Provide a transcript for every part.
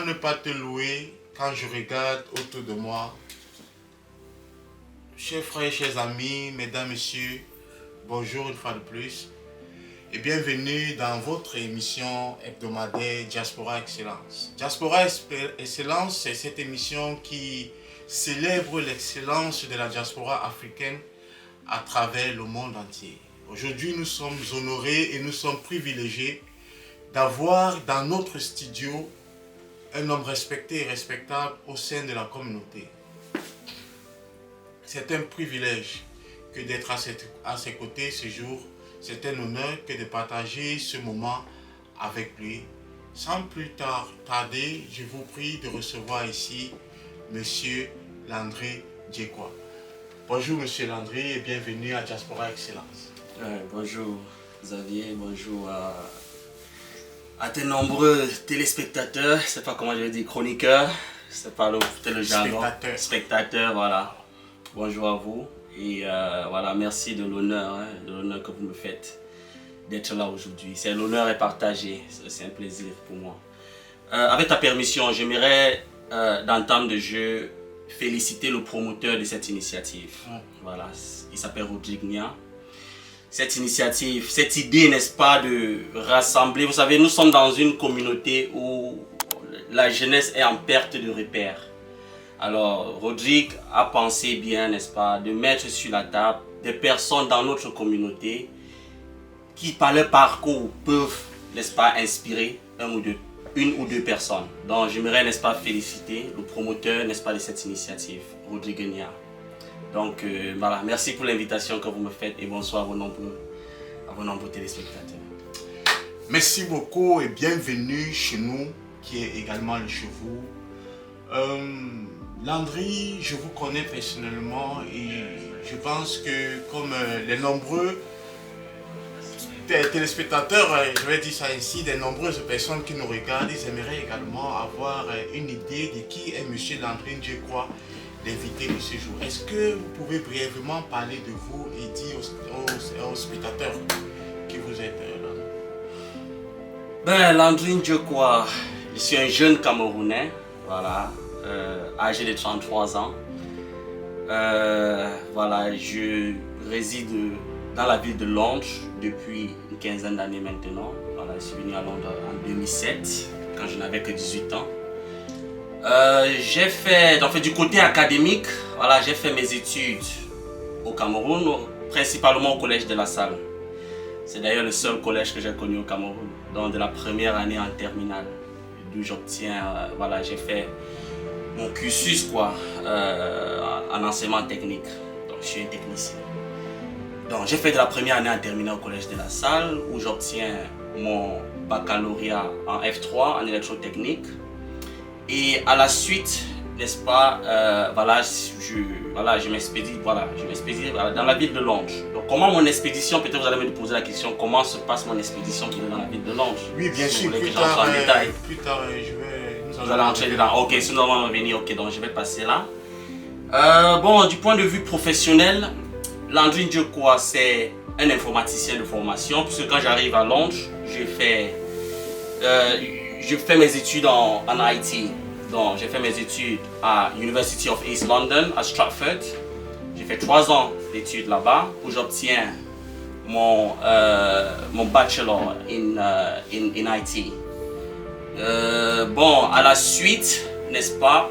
ne pas te louer quand je regarde autour de moi? Chers frères, chers amis, mesdames, messieurs, bonjour une fois de plus et bienvenue dans votre émission hebdomadaire Diaspora Excellence. Diaspora Excellence, c'est cette émission qui célèbre l'excellence de la diaspora africaine à travers le monde entier. Aujourd'hui, nous sommes honorés et nous sommes privilégiés d'avoir dans notre studio un homme respecté et respectable au sein de la communauté. C'est un privilège que d'être à ses côtés ce jour. C'est un honneur que de partager ce moment avec lui. Sans plus tarder, je vous prie de recevoir ici Monsieur Landry Djekwa. Bonjour Monsieur Landry et bienvenue à Diaspora Excellence. Bonjour Xavier, bonjour à tes nombreux téléspectateurs, je sais pas comment je vais dire, chroniqueurs, c'est pas le jargon, spectateurs, voilà. Bonjour à vous et voilà, merci de l'honneur que vous me faites d'être là aujourd'hui. C'est l'honneur est partagé, c'est un plaisir pour moi. Avec ta permission, j'aimerais d'entame de jeu féliciter le promoteur de cette initiative. Voilà, il s'appelle Rodrigue Nia. Cette initiative, cette idée, n'est-ce pas, de rassembler. Vous savez, nous sommes dans une communauté où la jeunesse est en perte de repères. Alors, Rodrigue a pensé bien, n'est-ce pas, de mettre sur la table des personnes dans notre communauté qui, par leur parcours, peuvent, n'est-ce pas, inspirer une ou deux personnes. Donc, j'aimerais, n'est-ce pas, féliciter le promoteur, n'est-ce pas, de cette initiative, Rodrigue Nia. Donc voilà, merci pour l'invitation que vous me faites et bonsoir à vos nombreux téléspectateurs. Merci beaucoup et bienvenue chez nous, qui est également chez vous. Landry, je vous connais personnellement et je pense que comme les nombreux téléspectateurs, je vais dire ça ainsi, des nombreuses personnes qui nous regardent, ils aimeraient également avoir une idée de qui est Monsieur Landry Djekwa, l'invité de ce jour. Est-ce que vous pouvez brièvement parler de vous et dire aux spectateurs qui vous êtes là? Landry Djekwa, je suis un jeune Camerounais, voilà, âgé de 33 ans. Voilà, je réside dans la ville de Londres depuis une quinzaine d'années maintenant. Voilà, je suis venu à Londres en 2007, quand je n'avais que 18 ans. J'ai fait, donc du côté académique, voilà, j'ai fait mes études au Cameroun, principalement au collège de La Salle. C'est d'ailleurs le seul collège que j'ai connu au Cameroun, donc de la première année en terminale, d'où j'obtiens, voilà, j'ai fait mon cursus quoi, en enseignement technique, donc je suis un technicien. Donc j'ai fait de la première année en terminale au collège de La Salle, où j'obtiens mon baccalauréat en F3 en électrotechnique. Et à la suite, n'est-ce pas, voilà, je m'expédie dans la ville de Londres. Donc comment mon expédition, peut-être vous allez me poser la question, comment se passe mon expédition qui est dans la ville de Londres? Oui, bien sûr, plus tard, nous allons entrer dedans. Ok, si nous allons revenir, ok, donc je vais passer là. Bon, du point de vue professionnel, Landry Djekwa, c'est un informaticien de formation, puisque quand j'arrive à Londres, je fais mes études en IT. Donc, j'ai fait mes études à University of East London, à Stratford. J'ai fait 3 ans d'études là-bas où j'obtiens mon bachelor in IT. Bon, à la suite, n'est-ce pas,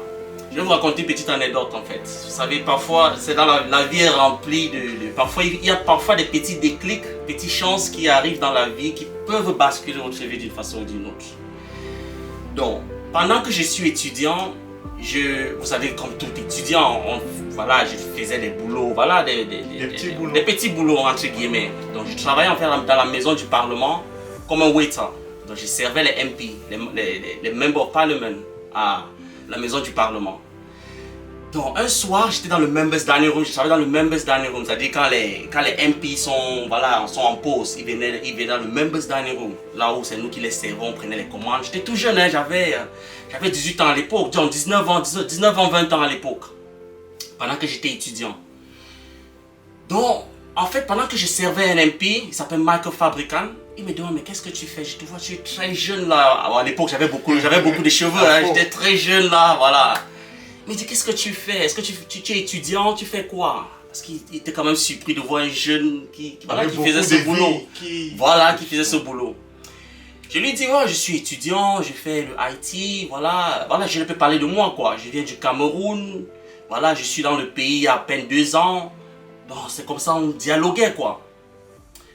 je vais vous raconter une petite anecdote en fait. Vous savez, parfois, c'est dans la vie est remplie parfois, il y a parfois des petits déclics, petites chances qui arrivent dans la vie qui peuvent basculer votre vie d'une façon ou d'une autre. Donc, pendant que je suis étudiant, vous savez, comme tout étudiant, voilà, je faisais des boulots, voilà, des petits boulots entre guillemets. Donc, je travaillais en fait dans la maison du Parlement comme un waiter. Donc, je servais les MP, les Member of Parliament à la maison du Parlement. Donc, un soir, j'étais dans le Members Dining Room, je travaillais dans le Members Dining Room, c'est-à-dire quand les MP sont en pause, ils venaient dans le Members Dining Room, là où c'est nous qui les servons, on prenait les commandes. J'étais tout jeune, hein, j'avais 18 ans à l'époque, donc 19 ans, 20 ans à l'époque, pendant que j'étais étudiant. Donc, en fait, pendant que je servais un MP, il s'appelle Michael Fabricant, il me demande, mais qu'est-ce que tu fais? Je te vois, tu es très jeune là. Alors, à l'époque, j'avais beaucoup de cheveux, hein. J'étais très jeune là, voilà. Il me dit, qu'est-ce que tu fais? Est-ce que tu es étudiant? Tu fais quoi? Parce qu'il était quand même surpris de voir un jeune qui faisait ce boulot. Voilà, qui faisait ce boulot. Je lui dis, ouais, je suis étudiant, je fais le IT, voilà, je ne peux parler de moi, quoi. Je viens du Cameroun, voilà, je suis dans le pays il y a à peine 2 ans. Donc, c'est comme ça, on dialoguait, quoi.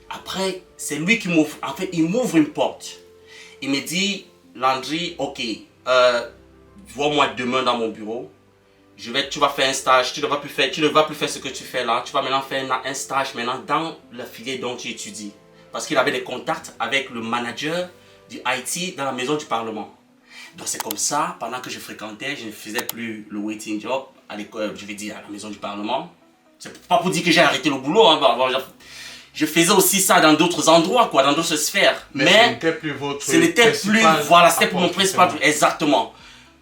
Après, c'est lui qui m'ouvre, en fait, il m'ouvre une porte. Il me dit, Landry, ok, vois-moi demain dans mon bureau. Tu vas faire un stage, tu ne vas plus faire ce que tu fais là. Tu vas maintenant faire un stage maintenant dans la filière dont tu étudies. Parce qu'il avait des contacts avec le manager du IT dans la maison du Parlement. Donc c'est comme ça, pendant que je fréquentais, je ne faisais plus le waiting job à l'école, je vais dire à la maison du Parlement. C'est pas pour dire que j'ai arrêté le boulot, hein. Je faisais aussi ça dans d'autres endroits, quoi, dans d'autres sphères. Mais ce n'était plus votre principal. Voilà, c'était pour mon principal. Exactement.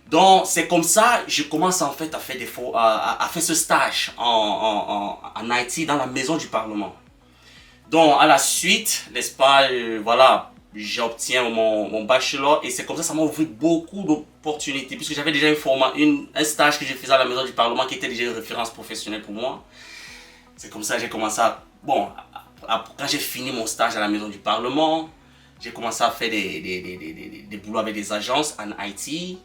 Donc c'est comme ça, je commence en fait à faire ce stage en IT dans la maison du Parlement. Donc à la suite, n'est-ce pas, voilà, j'obtiens mon bachelor et c'est comme ça m'a ouvert beaucoup d'opportunités puisque j'avais déjà un stage que je faisais à la maison du Parlement qui était déjà une référence professionnelle pour moi. C'est comme ça que j'ai commencé à... Bon, quand j'ai fini mon stage à la maison du Parlement, j'ai commencé à faire des boulots avec des agences en IT.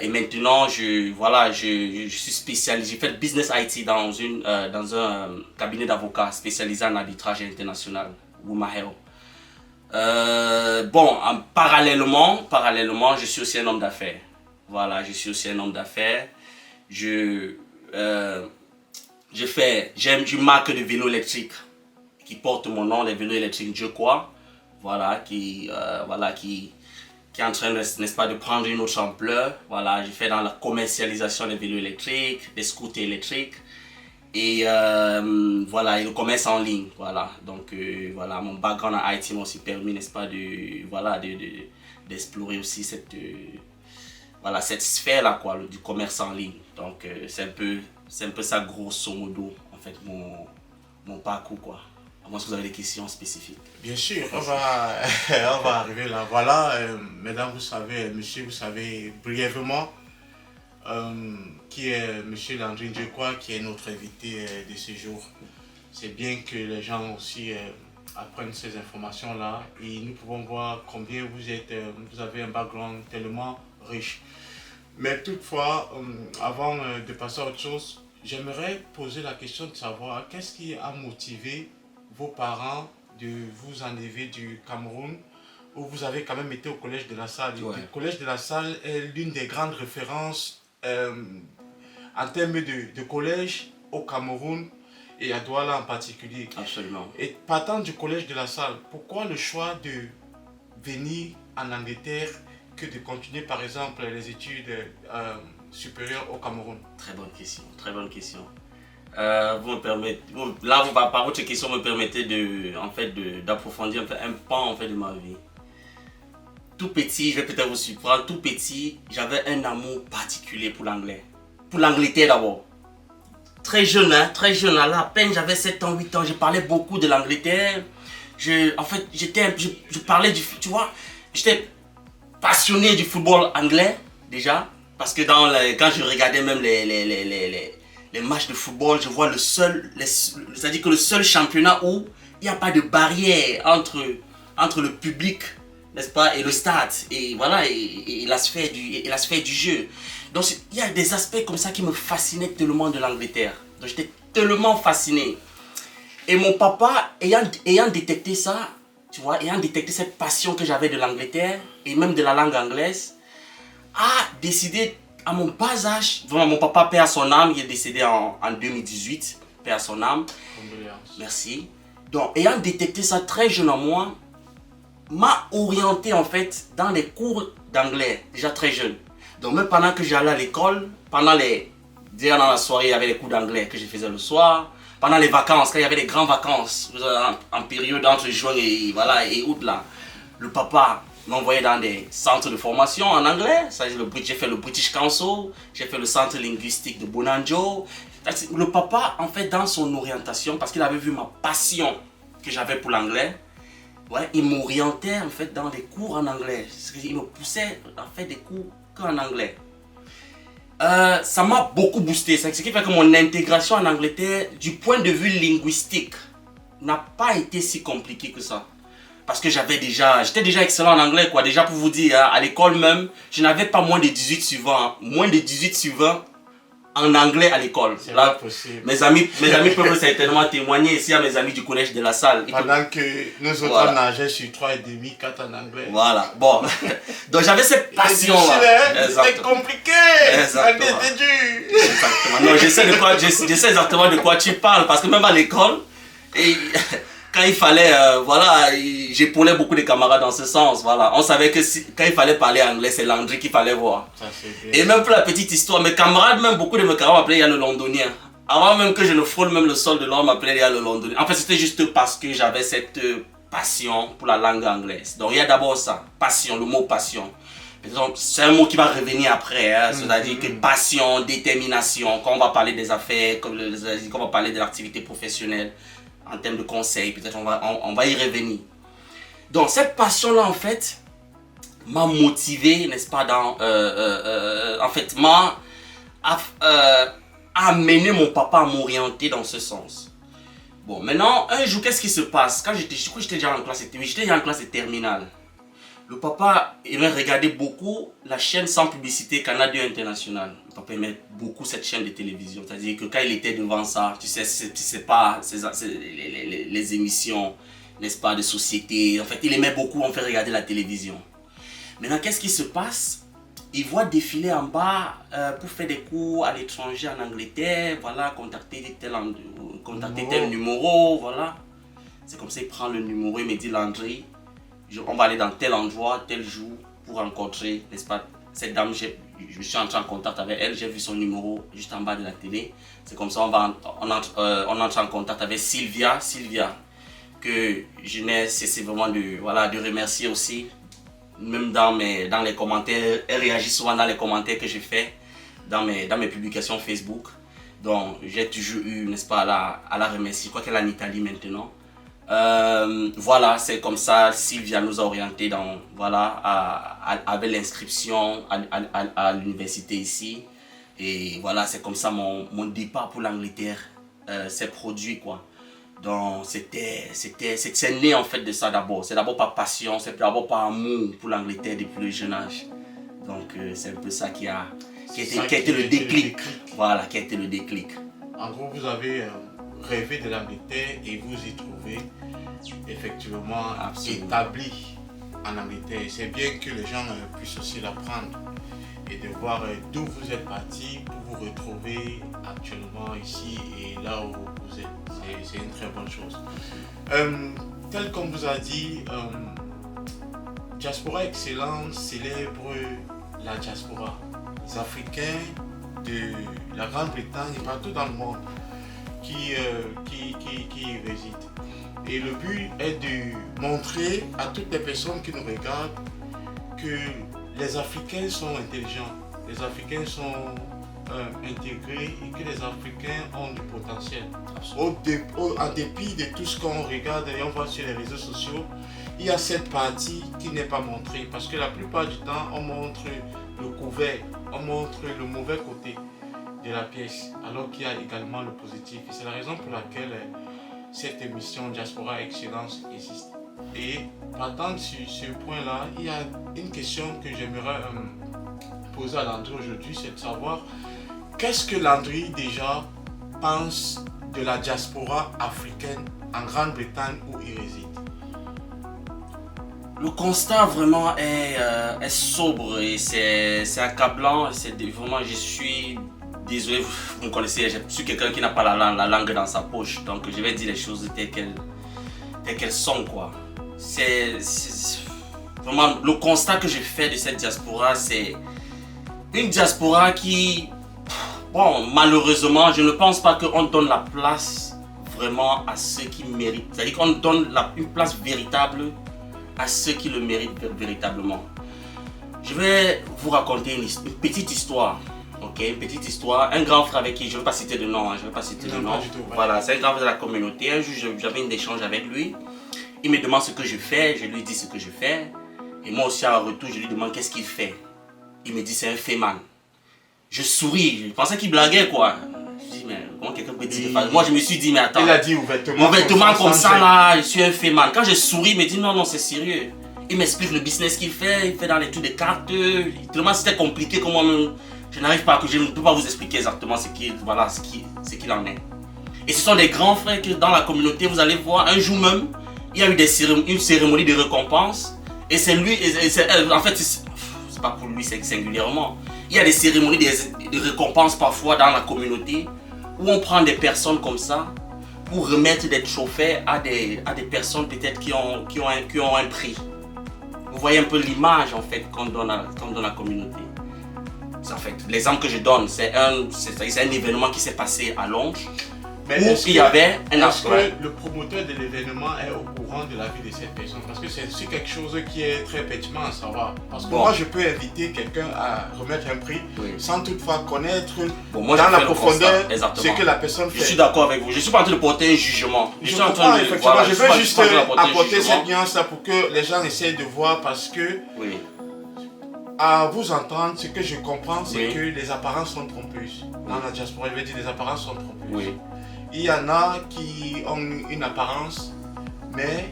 Et maintenant, je suis spécialisé, j'ai fait le business IT dans un cabinet d'avocats spécialisé en arbitrage international, WomaHealth. Bon, parallèlement, je suis aussi un homme d'affaires. Voilà, je suis aussi un homme d'affaires. J'ai une marque de vélo électrique qui porte mon nom, les vélos électriques Jekwa. Voilà, qui est en train, n'est-ce pas, de prendre une autre ampleur. Voilà, j'ai fait dans la commercialisation des vélos électriques, des scooters électriques. Et voilà, et le commerce en ligne, voilà. Donc voilà, mon background en IT m'a aussi permis, n'est-ce pas, d'explorer aussi cette sphère-là, quoi, du commerce en ligne. Donc c'est un peu ça, grosso modo, en fait, mon parcours, quoi. À moins que vous avez des questions spécifiques. Bien sûr, on va arriver là. Voilà, mesdames, vous savez, monsieur, vous savez brièvement qui est M. Landry Jekwa, qui est notre invité de ce jour. C'est bien que les gens aussi apprennent ces informations-là et nous pouvons voir combien vous avez un background tellement riche. Mais toutefois, avant de passer à autre chose, j'aimerais poser la question de savoir qu'est-ce qui a motivé vos parents de vous enlever du Cameroun où vous avez quand même été au Collège de la Salle. Ouais. Le Collège de la Salle est l'une des grandes références en termes de collège au Cameroun et à Douala en particulier. Absolument. Et partant du Collège de la Salle, pourquoi le choix de venir en Angleterre que de continuer par exemple les études supérieures au Cameroun? Très bonne question, très bonne question. Vous me permettez, là, par votre question, me permettez d'approfondir un pan en fait, de ma vie. Tout petit, je vais peut-être vous surprendre, tout petit, j'avais un amour particulier pour l'anglais. Pour l'Angleterre d'abord. Très jeune, à peine j'avais 7 ans, 8 ans, je parlais beaucoup de l'Angleterre. Je parlais tu vois, j'étais passionné du football anglais déjà. Parce que quand je regardais même les matchs de football, je vois c'est-à-dire que le seul championnat où il n'y a pas de barrière entre le public, n'est-ce pas, et le stade, et voilà, et la sphère du jeu. Donc il y a des aspects comme ça qui me fascinaient tellement de l'Angleterre. Donc j'étais tellement fasciné. Et mon papa, ayant détecté ça, tu vois, ayant détecté cette passion que j'avais de l'Angleterre, et même de la langue anglaise, a décidé à mon bas âge, vraiment mon papa, paix à son âme, il est décédé en 2018, paix à son âme. Merci. Donc ayant détecté ça très jeune en moi, m'a orienté en fait dans les cours d'anglais, déjà très jeune. Donc même pendant que j'allais à l'école, déjà dans la soirée, il y avait les cours d'anglais que je faisais le soir. Pendant les vacances, quand il y avait les grandes vacances, en période entre juin et août là, le papa m'envoyait dans des centres de formation en anglais. J'ai fait le British Council, j'ai fait le centre linguistique de Bonanjo, Le papa, en fait, dans son orientation, parce qu'il avait vu ma passion que j'avais pour l'anglais, ouais, il m'orientait en fait dans les cours en anglais. Il me poussait à faire des cours qu'en anglais. Ça m'a beaucoup boosté. Ce qui fait que mon intégration en Angleterre, du point de vue linguistique, n'a pas été si compliqué que ça. Parce que j'étais déjà excellent en anglais, quoi. Déjà pour vous dire, hein, à l'école même, je n'avais pas moins de 18 sur 20. Hein. Moins de 18 sur 20 en anglais à l'école. C'est pas possible. Mes amis peuvent certainement témoigner ici à mes amis du collège de la salle. Pendant que nous autres, voilà, on nageait sur 3,5, 4 en anglais. Voilà, bon. Donc j'avais cette passion-là. C'était compliqué. C'était dur. Exactement. Non, je sais exactement de quoi tu parles. Parce que même à l'école, quand il fallait, voilà, j'épaulais beaucoup de camarades dans ce sens, voilà. On savait que quand il fallait parler anglais, c'est Landry qu'il fallait voir. Ça, et même pour la petite histoire, mes camarades, même beaucoup de mes camarades m'appelaient Yann le Londonien. Avant même que je ne frôle même le sol de l'homme, m'appelaient Yann le Londonien. En fait, c'était juste parce que j'avais cette passion pour la langue anglaise. Donc il y a d'abord ça, passion, le mot passion. C'est un mot qui va revenir après, hein, c'est-à-dire que passion, détermination, quand on va parler des affaires, quand on va parler de l'activité professionnelle, en termes de conseils, peut-être on va y revenir. Donc cette passion-là, en fait, m'a motivé, n'est-ce pas, en fait, m'a amené mon papa à m'orienter dans ce sens. Bon, maintenant, un jour, qu'est-ce qui se passe? Quand j'étais déjà en classe de terminale. Le papa aimait regarder beaucoup la chaîne sans publicité Canal 2 International. Le papa aimait beaucoup cette chaîne de télévision. C'est-à-dire que quand il était devant ça, tu sais pas, les émissions, n'est-ce pas, de société. En fait, il aimait beaucoup en fait regarder la télévision. Maintenant, qu'est-ce qui se passe? Il voit défiler en bas pour faire des cours à l'étranger en Angleterre. Voilà, contacter tel numéro, voilà. C'est comme ça, il prend le numéro, il me dit Landry, on va aller dans tel endroit, tel jour, pour rencontrer, n'est-ce pas, cette dame. Je suis entré en contact avec elle, j'ai vu son numéro juste en bas de la télé. C'est comme ça, on entre en contact avec Sylvia, que je n'ai cessé vraiment de remercier aussi. Même dans les commentaires, elle réagit souvent dans les commentaires que je fais, dans mes publications Facebook. Donc j'ai toujours eu, n'est-ce pas, à la remercier. Je crois qu'elle est en Italie maintenant. Voilà, c'est comme ça, Sylvia nous a orientés avec l'inscription à l'université ici. Et voilà, c'est comme ça mon départ pour l'Angleterre s'est produit, quoi. Donc c'est né en fait de ça d'abord. C'est d'abord par passion, c'est d'abord par amour pour l'Angleterre depuis le jeune âge. Donc c'est un peu ça qui a été le déclic. Voilà, qui a été le déclic. En gros, vous avez rêvé de l'Angleterre et vous y trouvez effectivement établi en Angleterre. C'est bien que les gens puissent aussi l'apprendre et de voir d'où vous êtes parti pour vous retrouver actuellement ici et là où vous êtes. C'est une très bonne chose. Tel qu'on vous a dit, Diaspora Excellence célèbre la diaspora. Les Africains de la Grande-Bretagne et partout dans le monde qui y résident. Et le but est de montrer à toutes les personnes qui nous regardent que les Africains sont intelligents, les Africains sont intégrés et que les Africains ont du potentiel. En dépit de tout ce qu'on regarde et on voit sur les réseaux sociaux, il y a cette partie qui n'est pas montrée parce que la plupart du temps, on montre le couvert, on montre le mauvais côté de la pièce, alors qu'il y a également le positif. Et c'est la raison pour laquelle cette émission Diaspora Excellence existe. Et partant sur ce point-là, il y a une question que j'aimerais poser à Landry aujourd'hui, c'est de savoir qu'est-ce que Landry déjà pense de la diaspora africaine en Grande-Bretagne où il réside. Le constat vraiment est sobre et c'est accablant. Vraiment, je suis désolé, vous me connaissez, je suis quelqu'un qui n'a pas la langue dans sa poche, donc je vais dire les choses telles qu'elles sont, quoi. C'est vraiment le constat que je fais de cette diaspora, c'est une diaspora qui, bon, malheureusement, je ne pense pas qu'on donne la place vraiment à ceux qui méritent. C'est-à-dire qu'on donne une place véritable à ceux qui le méritent véritablement. Je vais vous raconter une petite histoire. Ok, une petite histoire. Un grand frère avec qui, je ne veux pas citer de nom, Voilà, c'est un grand frère de la communauté. Un jour, j'avais un échange avec lui. Il me demande ce que je fais, je lui dis ce que je fais. Et moi aussi, en retour, je lui demande qu'est-ce qu'il fait. Il me dit c'est un féman. Je souris, je pensais qu'il blaguait quoi. Je dis mais comment quelqu'un peut dire ça? Moi je me suis dit mais attends. Il a dit ouvertement comme ça là, je suis un féman. Quand je souris, il me dit non c'est sérieux. Il m'explique le business qu'il fait, il fait dans les trucs de cartes. Tellement c'était compliqué comment je n'arrive pas, je ne peux pas vous expliquer exactement ce qu'il en est. Et ce sont des grands frères que dans la communauté, vous allez voir, un jour même, il y a eu une cérémonie de récompense. Et c'est lui, en fait, c'est pas pour lui singulièrement. Il y a des cérémonies de récompense parfois dans la communauté où on prend des personnes comme ça pour remettre des trophées à des personnes peut-être qui ont un prix. Vous voyez un peu l'image en fait qu'on donne à la communauté. En fait, l'exemple que je donne, c'est un événement qui s'est passé à Londres. Mais est-ce que le promoteur de l'événement est au courant de la vie de cette personne? Parce que c'est quelque chose qui est très pertinent à savoir. Parce que moi, je peux inviter quelqu'un à remettre un prix sans toutefois connaître dans la profondeur ce que la personne fait. Je suis d'accord avec vous. Je ne suis pas en train de porter un jugement. Je veux juste apporter cette nuance-là pour que les gens essayent de voir parce que à vous entendre, ce que je comprends, c'est que les apparences sont trompeuses. Dans la diaspora, je veux dire, les apparences sont trompeuses. Il y en a qui ont une apparence, mais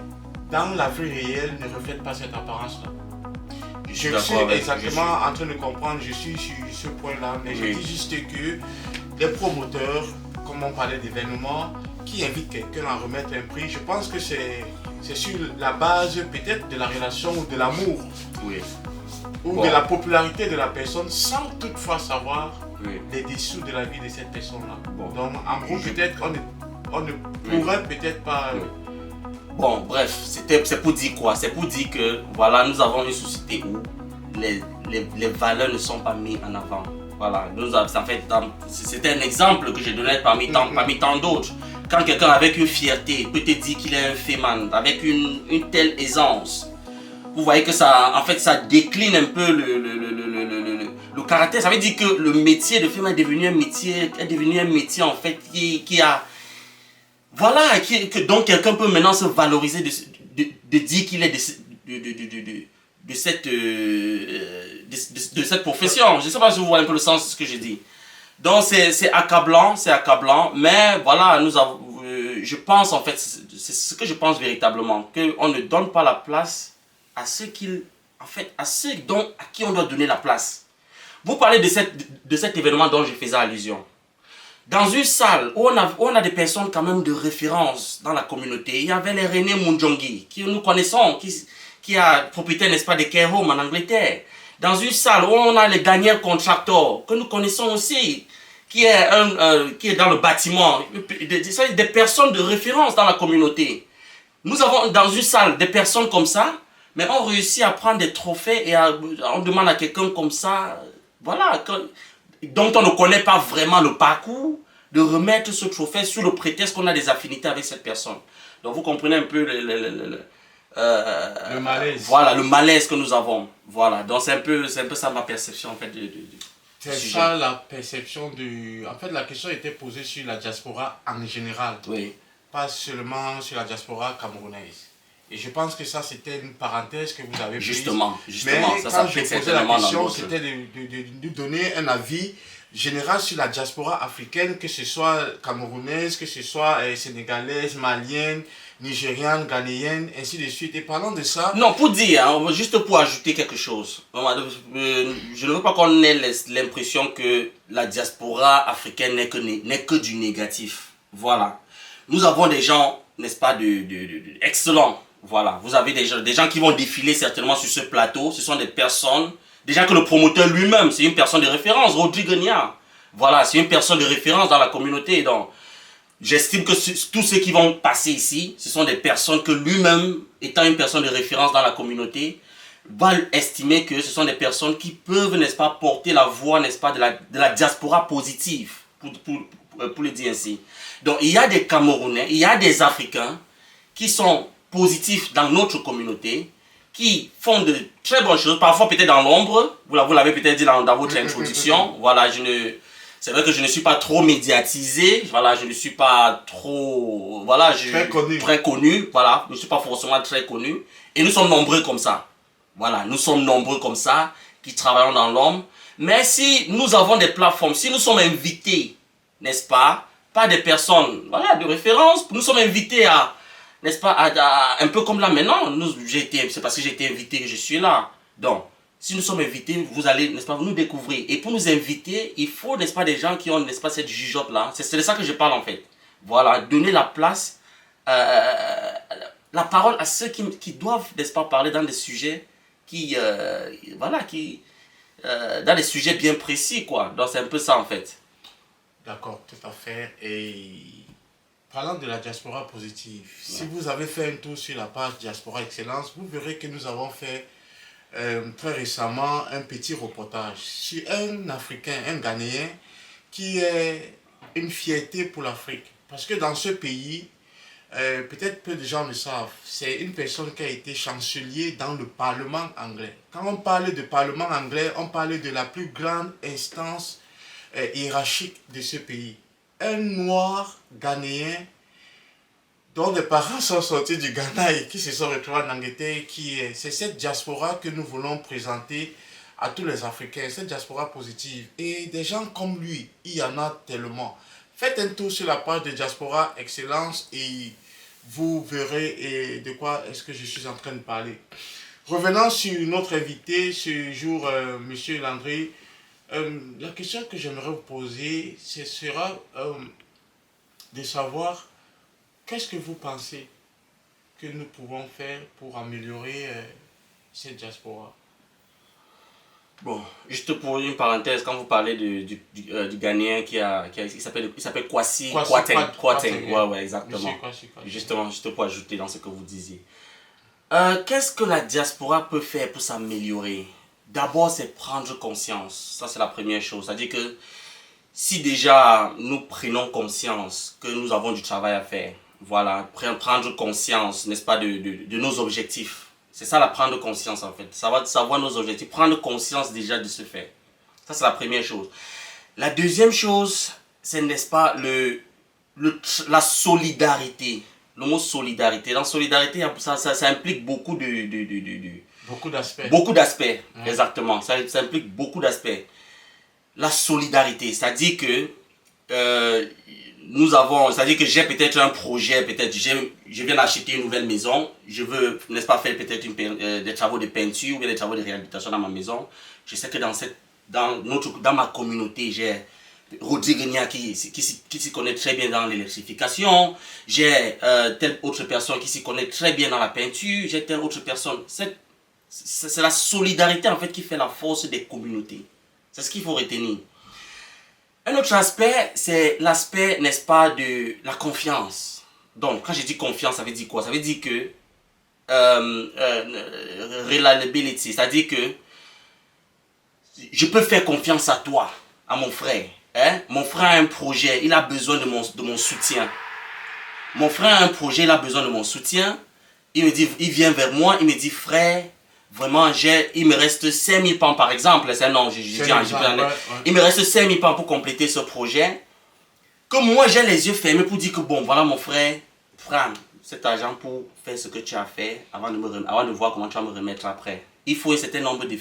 dans la vie réelle, ne reflètent pas cette apparence-là. Je suis exactement en train de comprendre, je suis sur ce point-là, mais je dis juste que les promoteurs, comme on parlait d'événements, qui invitent quelqu'un à remettre un prix, je pense que c'est sur la base peut-être de la relation ou de l'amour. Ou de la popularité de la personne sans toutefois savoir les dessous de la vie de cette personne-là. Donc en gros, peut-être on ne pourrait peut-être pas... Bon, bref, c'est pour dire quoi? C'est pour dire que voilà, nous avons une société où les valeurs ne sont pas mises en avant. Voilà, en fait, c'était un exemple que je donnais parmi tant d'autres. Quand quelqu'un avec une fierté peut te dire qu'il est un féman, avec une telle aisance, vous voyez que ça, en fait, ça décline un peu le caractère. Ça veut dire que le métier de film est devenu un métier en fait qui a, voilà, donc quelqu'un peut maintenant se valoriser de dire qu'il est de cette profession. Je ne sais pas si vous voyez un peu le sens de ce que je dis. Donc c'est accablant, mais voilà, je pense en fait, c'est ce que je pense véritablement, qu'on ne donne pas la place à ceux à qui on doit donner la place. Vous parlez de cet événement dont je faisais allusion. Dans une salle où on a des personnes quand même de référence dans la communauté, il y avait les René Munjongi, que nous connaissons, qui a propriétaire, n'est-ce pas, de Care Home en Angleterre. Dans une salle où on a les Daniel Contractor, que nous connaissons aussi, qui est dans le bâtiment, des personnes de référence dans la communauté. Nous avons dans une salle des personnes comme ça, mais on réussit à prendre des trophées et on demande à quelqu'un comme ça, voilà, dont on ne connaît pas vraiment le parcours, de remettre ce trophée sous le prétexte qu'on a des affinités avec cette personne. Donc vous comprenez un peu le malaise. Voilà, le malaise que nous avons. Voilà, donc c'est un peu ça ma perception en fait c'est ça la perception En fait, la question était posée sur la diaspora en général. Pas seulement sur la diaspora camerounaise. Et je pense que ça, c'était une parenthèse que vous avez prise. Justement, mais ça quand je posais la question, c'était de donner un avis général sur la diaspora africaine, que ce soit camerounaise, que ce soit sénégalaise, malienne, nigériane, ghanéenne, ainsi de suite. Et parlant de ça... Non, pour dire, hein, juste pour ajouter quelque chose. Je ne veux pas qu'on ait l'impression que la diaspora africaine n'est que du négatif. Voilà. Nous avons des gens, n'est-ce pas, excellents. Voilà, vous avez des gens qui vont défiler certainement sur ce plateau. Ce sont des personnes, déjà que le promoteur lui-même, c'est une personne de référence, Rodrigue Nia. Voilà, c'est une personne de référence dans la communauté. Donc, j'estime que tous ceux qui vont passer ici, ce sont des personnes que lui-même, étant une personne de référence dans la communauté, va estimer que ce sont des personnes qui peuvent, n'est-ce pas, porter la voix, n'est-ce pas, de la diaspora positive, pour le dire ainsi. Donc, il y a des Camerounais, il y a des Africains qui sont positifs dans notre communauté, qui font de très bonnes choses, parfois peut-être dans l'ombre, vous l'avez peut-être dit dans votre introduction, voilà, c'est vrai que je ne suis pas trop médiatisé, voilà, je ne suis pas trop, voilà, très connu, voilà, je ne suis pas forcément très connu, et nous sommes nombreux comme ça, voilà, nous sommes nombreux comme ça, qui travaillons dans l'ombre, mais si nous avons des plateformes, si nous sommes invités, n'est-ce pas, par des personnes, voilà, de référence, nous sommes invités à, n'est-ce pas, un peu comme là maintenant, c'est parce que j'ai été invité que je suis là. Donc, si nous sommes invités, vous allez, n'est-ce pas, vous nous découvrir. Et pour nous inviter, il faut, n'est-ce pas, des gens qui ont, n'est-ce pas, cette jugeote-là. C'est de ça que je parle en fait. Voilà, donner la place, la parole à ceux qui doivent, n'est-ce pas, parler dans des sujets voilà, dans des sujets bien précis, quoi. Donc, c'est un peu ça en fait. D'accord, tout à fait. Et parlant de la diaspora positive, si vous avez fait un tour sur la page Diaspora Excellence, vous verrez que nous avons fait très récemment un petit reportage sur un Africain, un Ghanéen, qui est une fierté pour l'Afrique. Parce que dans ce pays, peut-être peu de gens le savent, c'est une personne qui a été chancelier dans le Parlement anglais. Quand on parle de Parlement anglais, on parle de la plus grande instance hiérarchique de ce pays. Un noir ghanéen dont les parents sont sortis du Ghana et qui se sont retrouvés en Angleterre, c'est cette diaspora que nous voulons présenter à tous les Africains, cette diaspora positive. Et des gens comme lui, il y en a tellement. Faites un tour sur la page de Diaspora Excellence et vous verrez de quoi est-ce que je suis en train de parler. Revenons sur notre invité ce jour, Monsieur Landry. La question que j'aimerais vous poser, ce sera de savoir qu'est-ce que vous pensez que nous pouvons faire pour améliorer cette diaspora. Bon, juste pour une parenthèse, quand vous parlez du Ghanéen il s'appelle Kwasi Kwarteng. Ouais, exactement. Justement, juste pour ajouter dans ce que vous disiez. Qu'est-ce que la diaspora peut faire pour s'améliorer? D'abord, c'est prendre conscience. Ça, c'est la première chose. C'est-à-dire que si déjà nous prenons conscience que nous avons du travail à faire, voilà, prendre conscience, n'est-ce pas, de nos objectifs. C'est ça, la prendre conscience en fait. Savoir nos objectifs, prendre conscience déjà de ce fait. Ça, c'est la première chose. La deuxième chose, c'est, n'est-ce pas, la solidarité. Le mot solidarité. Dans solidarité, ça implique beaucoup beaucoup d'aspects. Beaucoup d'aspects, exactement. Ça implique beaucoup d'aspects. La solidarité, c'est-à-dire que c'est-à-dire que j'ai peut-être un projet, je viens d'acheter une nouvelle maison, je veux, n'est-ce pas, faire peut-être des travaux de peinture ou bien des travaux de réhabilitation dans ma maison. Je sais que dans ma communauté, j'ai Rodi Renia qui s'y connaît très bien dans l'électrification, j'ai telle autre personne qui s'y connaît très bien dans la peinture, j'ai telle autre personne. C'est la solidarité en fait qui fait la force des communautés. C'est ce qu'il faut retenir. Un autre aspect, c'est l'aspect, n'est-ce pas, de la confiance. Donc, quand je dis confiance, ça veut dire quoi? Ça veut dire que reliability, c'est-à-dire que je peux faire confiance à toi, à mon frère. Hein? Mon frère a un projet, il a besoin de mon soutien. Mon frère a un projet, il a besoin de mon soutien. Il vient vers moi, il me dit, frère, vraiment, il me reste 5000 pounds par exemple. Il me reste 5000 pounds pour compléter ce projet. Que moi, j'ai les yeux fermés pour dire que bon, voilà mon frère, prends cet argent pour faire ce que tu as fait avant de voir comment tu vas me remettre après. Il faut un certain nombre de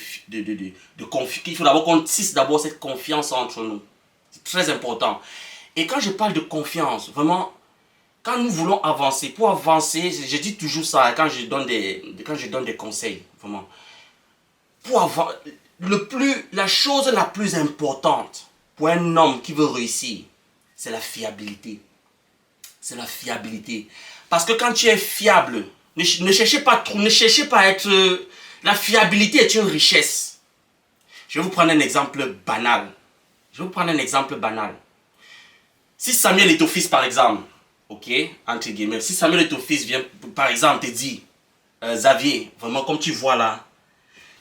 confiance. Il faut d'abord qu'on tisse d'abord cette confiance entre nous. C'est très important. Et quand je parle de confiance, vraiment, quand nous voulons avancer, pour avancer, je dis toujours ça quand je donne des conseils, vraiment. La chose la plus importante pour un homme qui veut réussir, c'est la fiabilité. C'est la fiabilité. Parce que quand tu es fiable, ne cherchez pas trop, ne cherchez pas à être... La fiabilité est une richesse. Je vais vous prendre un exemple banal. Si Samuel Eto'o-Fils, par exemple, ok, entre guillemets, si Samuel Eto'o-Fils vient, par exemple, te dit, Xavier, vraiment, comme tu vois là,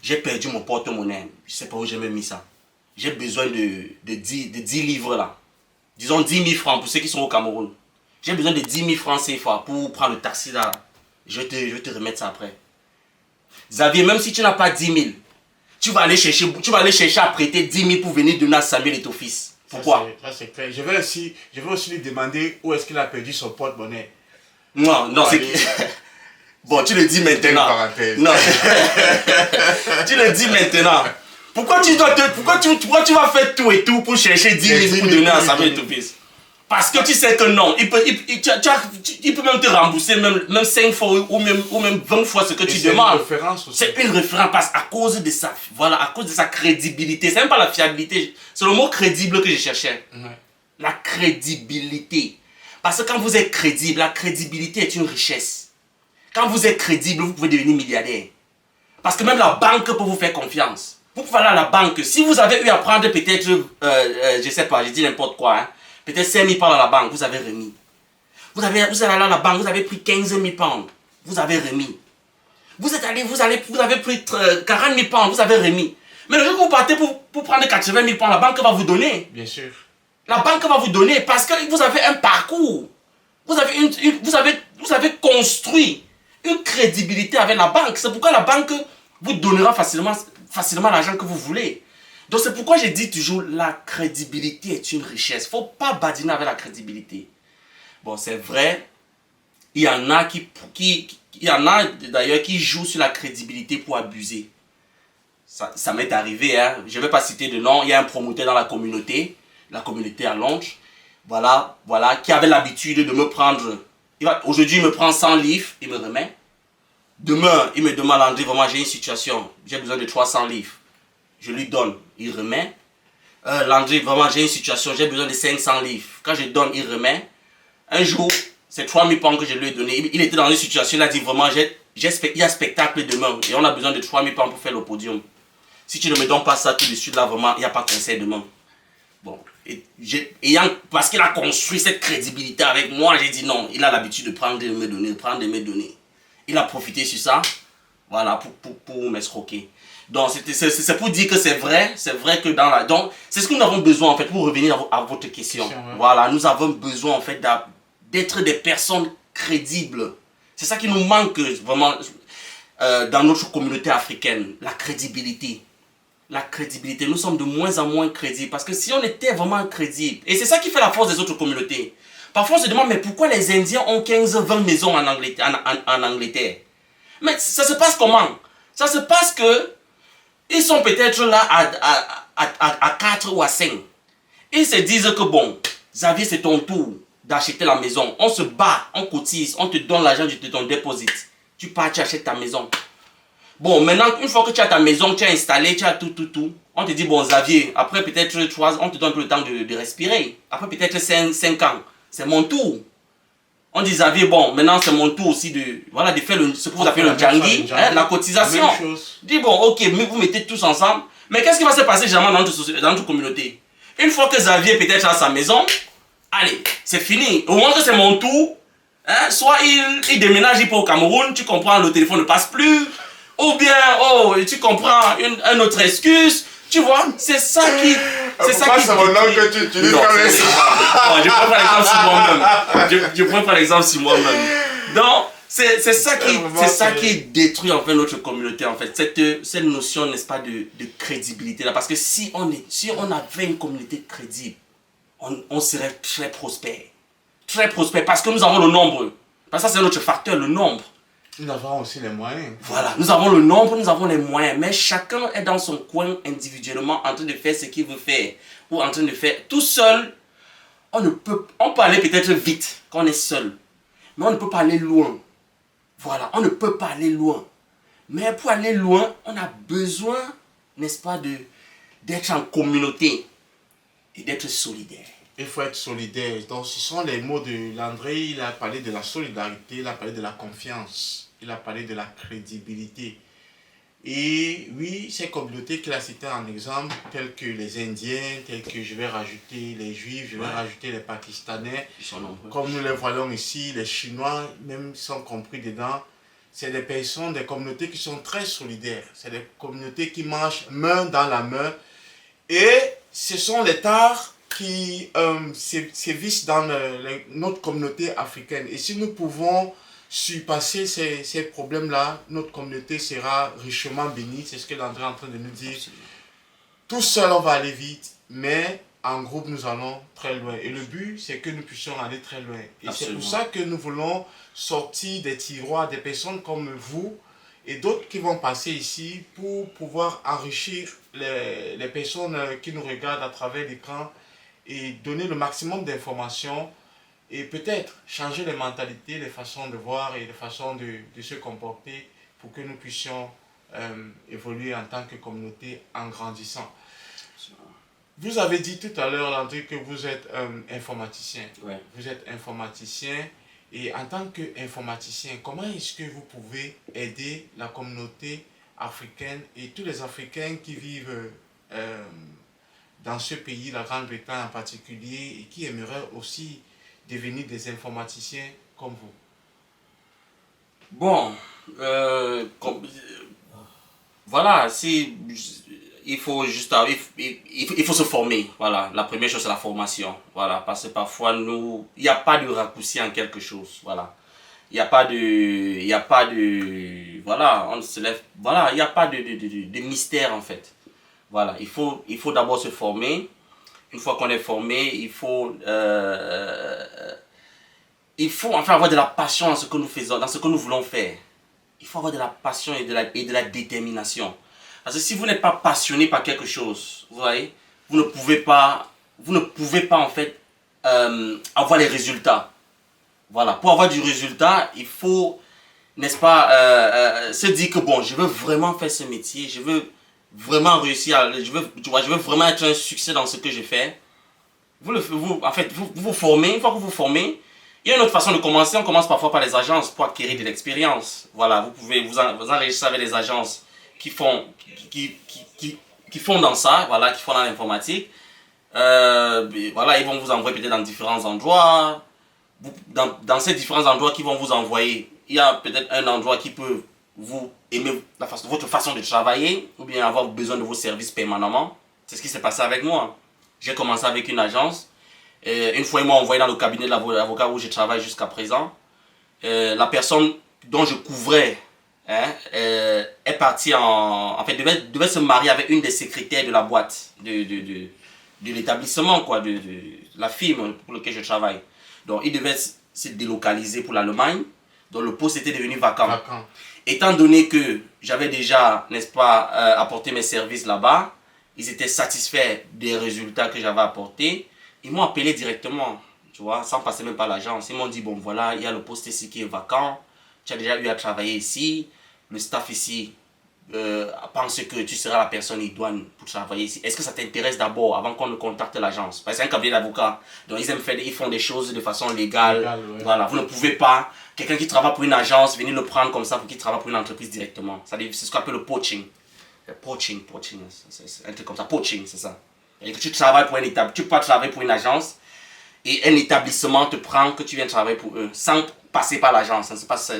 j'ai perdu mon porte-monnaie, je ne sais pas où j'ai mis ça. J'ai besoin de 10 livres là. Disons 10 000 francs pour ceux qui sont au Cameroun. J'ai besoin de 10 000 francs CFA pour prendre le taxi là. Je vais te remettre ça après. Xavier, même si tu n'as pas 10 000, tu vas aller chercher à prêter 10 000 pour venir donner à Samuel et ton fils. Pourquoi? Ça c'est clair. Je vais aussi lui demander où est-ce qu'il a perdu son porte-monnaie. Non, c'est... Bon, tu le dis maintenant. Non. Tu le dis maintenant. Pourquoi tu vas faire tout et tout pour chercher 10 000 pour donner à Samuel et ton fils? Parce que tu sais que non, il peut même te rembourser même 5 fois ou même 20 fois ce que tu demandes. C'est une référence parce qu'à cause de ça, voilà, à cause de sa crédibilité. C'est même pas la fiabilité, c'est le mot crédible que je cherchais. La crédibilité. Parce que quand vous êtes crédible, la crédibilité est une richesse. Quand vous êtes crédible, vous pouvez devenir milliardaire. Parce que même la banque peut vous faire confiance. Vous pouvez aller à la banque. Si vous avez eu à prendre peut-être, je sais pas, je dis n'importe quoi, hein, peut-être 5 000 pounds à la banque, vous avez remis. Vous allez aller à la banque, vous avez pris 15 000 pounds, vous avez remis. Vous avez pris 40 000 pounds, vous avez remis. Mais le jour que vous partez pour prendre 80 000 pounds, la banque va vous donner. Bien sûr. La banque va vous donner parce que vous avez un parcours. Vous avez construit une crédibilité avec la banque. C'est pourquoi la banque vous donnera facilement l'argent que vous voulez. Donc c'est pourquoi je dis toujours la crédibilité est une richesse. Il ne faut pas badiner avec la crédibilité. Bon, c'est vrai, il y en a d'ailleurs qui jouent sur la crédibilité pour abuser. Ça m'est arrivé, hein. Je ne vais pas citer de nom. Il y a un promoteur dans la communauté à Londres, voilà, qui avait l'habitude de me prendre. Aujourd'hui, il me prend 100 livres, il me remet. Demain, il me demande, André, vraiment, j'ai une situation, j'ai besoin de 300 livres. Je lui donne, il remet. Landry, vraiment, j'ai une situation, j'ai besoin de 500 livres. Quand je donne, il remet. Un jour, c'est 3 000 pounds que je lui ai donné. Il était dans une situation, il a dit vraiment, il y a spectacle demain et on a besoin de 3 000 pounds pour faire le podium. Si tu ne me donnes pas ça tout de suite, là, vraiment, il n'y a pas de concert demain. Bon, parce qu'il a construit cette crédibilité avec moi, j'ai dit non, il a l'habitude de prendre et de me donner, Il a profité sur ça, voilà, pour m'escroquer. Donc, c'est pour dire que c'est vrai que dans la... Donc, c'est ce que nous avons besoin, en fait, pour revenir à votre question. Voilà, nous avons besoin, en fait, d'être des personnes crédibles. C'est ça qui nous manque, vraiment, dans notre communauté africaine, la crédibilité. La crédibilité, nous sommes de moins en moins crédibles, parce que si on était vraiment crédibles, et c'est ça qui fait la force des autres communautés. Parfois, on se demande, mais pourquoi les Indiens ont 15-20 maisons en Angleterre? Mais ça se passe comment? Ça se passe que ils sont peut-être là à 4 ou à 5. Ils se disent que bon, Xavier, c'est ton tour d'acheter la maison. On se bat, on cotise, on te donne l'argent de ton dépôt. Tu pars, tu achètes ta maison. Bon, maintenant, une fois que tu as ta maison, tu as installé, tu as tout, on te dit, bon, Xavier, après peut-être 3 ans, on te donne un peu le temps de respirer. Après peut-être 5 ans, c'est mon tour. On dit, Xavier, bon, maintenant c'est mon tour aussi de faire ce que vous appelez le Djangi, la cotisation. Dis, bon, ok, vous mettez tous ensemble. Mais qu'est-ce qui va se passer généralement dans notre communauté? Une fois que Xavier peut-être a sa maison, allez, c'est fini. Au moins que c'est mon tour, hein, soit il déménage, il part au Cameroun, tu comprends, le téléphone ne passe plus. Ou bien, oh, tu comprends, une autre excuse. Tu vois, c'est ça qui... C'est mon nom que tu utilises comme ça. Je prends l'exemple sur moi-même. Donc, c'est ça qui détruit en fait notre communauté, en fait. Cette notion, n'est-ce pas, de crédibilité là. Parce que si on avait une communauté crédible, on serait très prospère. Très prospère. Parce que nous avons le nombre. Parce que ça, c'est notre facteur, le nombre. Nous avons aussi les moyens. Voilà, nous avons le nombre, nous avons les moyens, mais chacun est dans son coin individuellement en train de faire ce qu'il veut faire. Ou en train de faire tout seul. On peut aller peut-être vite quand on est seul. Mais on ne peut pas aller loin. Voilà, on ne peut pas aller loin. Mais pour aller loin, on a besoin, n'est-ce pas, d'être en communauté et d'être solidaire. Il faut être solidaire. Donc, ce sont les mots de Landry. Il a parlé de la solidarité, il a parlé de la confiance. Il a parlé de la crédibilité. Et oui, ces communautés qu'il a citées en exemple, telles que les Indiens, telles que je vais rajouter les Juifs, je vais rajouter les Pakistanais, comme nous les voyons ici, les Chinois, même sont compris dedans. C'est des personnes, des communautés qui sont très solidaires. C'est des communautés qui marchent main dans la main. Et ce sont les tares qui sévissent dans notre communauté africaine. Et si nous pouvons surpasser ces problèmes-là, notre communauté sera richement bénie. C'est ce que l'André est en train de nous dire. Tout seul, on va aller vite, mais en groupe, nous allons très loin. Et le but, c'est que nous puissions aller très loin. Et c'est pour ça que nous voulons sortir des tiroirs des personnes comme vous et d'autres qui vont passer ici pour pouvoir enrichir les personnes qui nous regardent à travers l'écran et donner le maximum d'informations et peut-être changer les mentalités, les façons de voir et les façons de se comporter pour que nous puissions évoluer en tant que communauté en grandissant. Vous avez dit tout à l'heure, Landry, que vous êtes informaticien. Ouais. Vous êtes informaticien et en tant qu'informaticien, comment est-ce que vous pouvez aider la communauté africaine et tous les Africains qui vivent dans ce pays, la Grande-Bretagne en particulier, et qui aimeraient aussi devenir des informaticiens comme vous? Bon, voilà, il faut juste, il faut se former, voilà, la première chose c'est la formation, voilà, parce que parfois il n'y a pas de raccourci en quelque chose, voilà, il n'y a pas de, voilà, on se lève, voilà, il n'y a pas de mystère en fait, voilà, il faut d'abord se former, une fois qu'on est formé, il faut enfin avoir de la passion dans ce que nous faisons, dans ce que nous voulons faire. Il faut avoir de la passion et de la détermination. Parce que si vous n'êtes pas passionné par quelque chose, vous voyez, vous ne pouvez pas en fait avoir les résultats. Voilà, pour avoir du résultat, il faut, n'est-ce pas, se dire que bon, je veux vraiment faire ce métier, je veux vraiment réussir, je veux vraiment être un succès dans ce que je fais. Vous vous formez, une fois que vous vous formez, il y a une autre façon de commencer. On commence parfois par les agences pour acquérir de l'expérience. Voilà, vous pouvez vous enregistrer avec les agences qui font dans ça, voilà, qui font dans l'informatique. Voilà, ils vont vous envoyer peut-être dans différents endroits. Dans ces différents endroits qu'ils vont vous envoyer, il y a peut-être un endroit qui peut vous aimer votre façon de travailler ou bien avoir besoin de vos services permanemment. C'est ce qui s'est passé avec moi. J'ai commencé avec une agence. Une fois, ils m'ont envoyé dans le cabinet de l'avocat où je travaille jusqu'à présent. La personne dont je couvrais est partie devait se marier avec une des secrétaires de la boîte, de l'établissement, quoi, de la firme pour laquelle je travaille. Donc, il devait se délocaliser pour l'Allemagne. Donc, le poste était devenu vacant. Étant donné que j'avais déjà, n'est-ce pas, apporté mes services là-bas, ils étaient satisfaits des résultats que j'avais apportés. Ils m'ont appelé directement, tu vois, sans passer même par l'agence. Ils m'ont dit, bon voilà, il y a le poste ici qui est vacant, tu as déjà eu à travailler ici, le staff ici pense que tu seras la personne idoine pour travailler ici. Est-ce que ça t'intéresse d'abord avant qu'on ne contacte l'agence? Parce que c'est un cabinet d'avocats, donc ils font des choses de façon légale. Ouais. Voilà, vous ne pouvez pas, quelqu'un qui travaille pour une agence, venir le prendre comme ça pour qu'il travaille pour une entreprise directement. C'est ce qu'on appelle le poaching. Poaching, c'est un truc comme ça, poaching, c'est ça. Et que tu travailles pour tu peux pas travailler pour une agence et un établissement te prend que tu viens travailler pour eux sans passer par l'agence.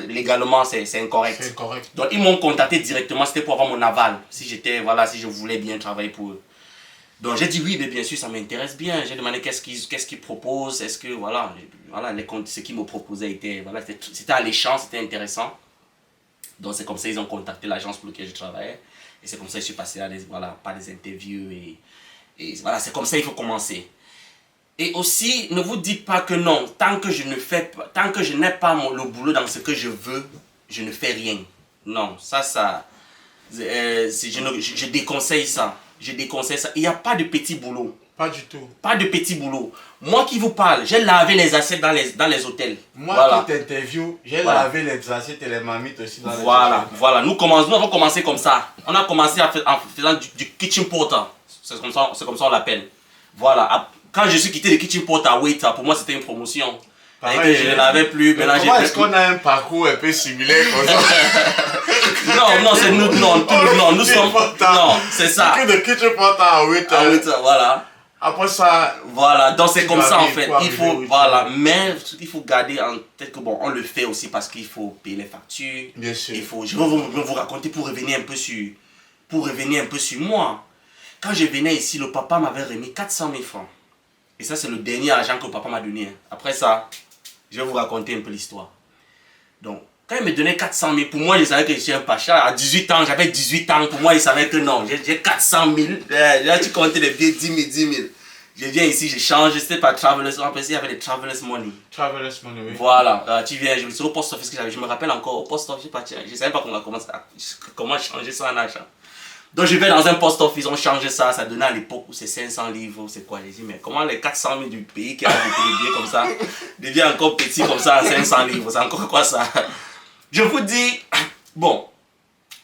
Légalement, c'est incorrect. C'est correct. Donc ils m'ont contacté directement, c'était pour avoir mon aval, si je voulais bien travailler pour eux. Donc j'ai dit oui, mais bien sûr, ça m'intéresse bien. J'ai demandé qu'est-ce qu'ils proposent, est-ce que voilà ce qu'ils me proposaient c'était alléchant, c'était intéressant. Donc c'est comme ça ils ont contacté l'agence pour laquelle je travaillais et c'est comme ça que je suis passé par des interviews et voilà, c'est comme ça qu'il faut commencer. Et aussi, ne vous dites pas que non, tant que je n'ai pas le boulot dans ce que je veux, je ne fais rien. Non, je déconseille ça. Il n'y a pas de petit boulot. Pas du tout. Pas de petit boulot. Moi qui vous parle, j'ai lavé les assiettes dans les hôtels. Moi qui t'interview, j'ai lavé les assiettes et les marmites aussi dans les hôtels. Voilà. Nous avons commencé comme ça. On a commencé en faisant du kitchen porter. C'est comme ça on l'appelle. Voilà. Quand je suis quitté le kitchen porter à waiter, pour moi c'était une promotion. Pareil, et que je ne l'avais plus. Comment est-ce qu'on a un parcours un peu similaire comme ça? Non, c'est nous. Nous sommes. Non, c'est ça. De kitchen porter à waiter. Voilà. Après ça, voilà, donc c'est comme ça en fait. Mais il faut garder en tête que bon, on le fait aussi parce qu'il faut payer les factures. Bien sûr. Je vais vous raconter pour revenir un peu sur moi. Quand je venais ici, le papa m'avait remis 400 000 francs. Et ça, c'est le dernier argent que le papa m'a donné. Après ça, je vais vous raconter un peu l'histoire. Donc, quand il me donnait 400 000, pour moi, je savais que je suis un pacha. À 18 ans, j'avais 18 ans. Pour moi, il savait que non, j'ai 400 000. Là, tu comptais les billets, 10 000. Je viens ici, je change. C'était pas Travelers. En plus, il y avait les Travelers Money. Travelers Money, oui. Voilà. Tu viens, c'est au post office que j'avais. Je me rappelle encore, au post office, je ne savais pas comment changer ça en argent. Donc, je vais dans un post office, on changeait ça. Ça donnait à l'époque où c'est 500 livres. C'est quoi? J'ai dit, mais comment les 400 000 du pays qui a des billets comme ça devient encore petit comme ça à 500 livres? C'est encore quoi ça? Je vous dis, bon,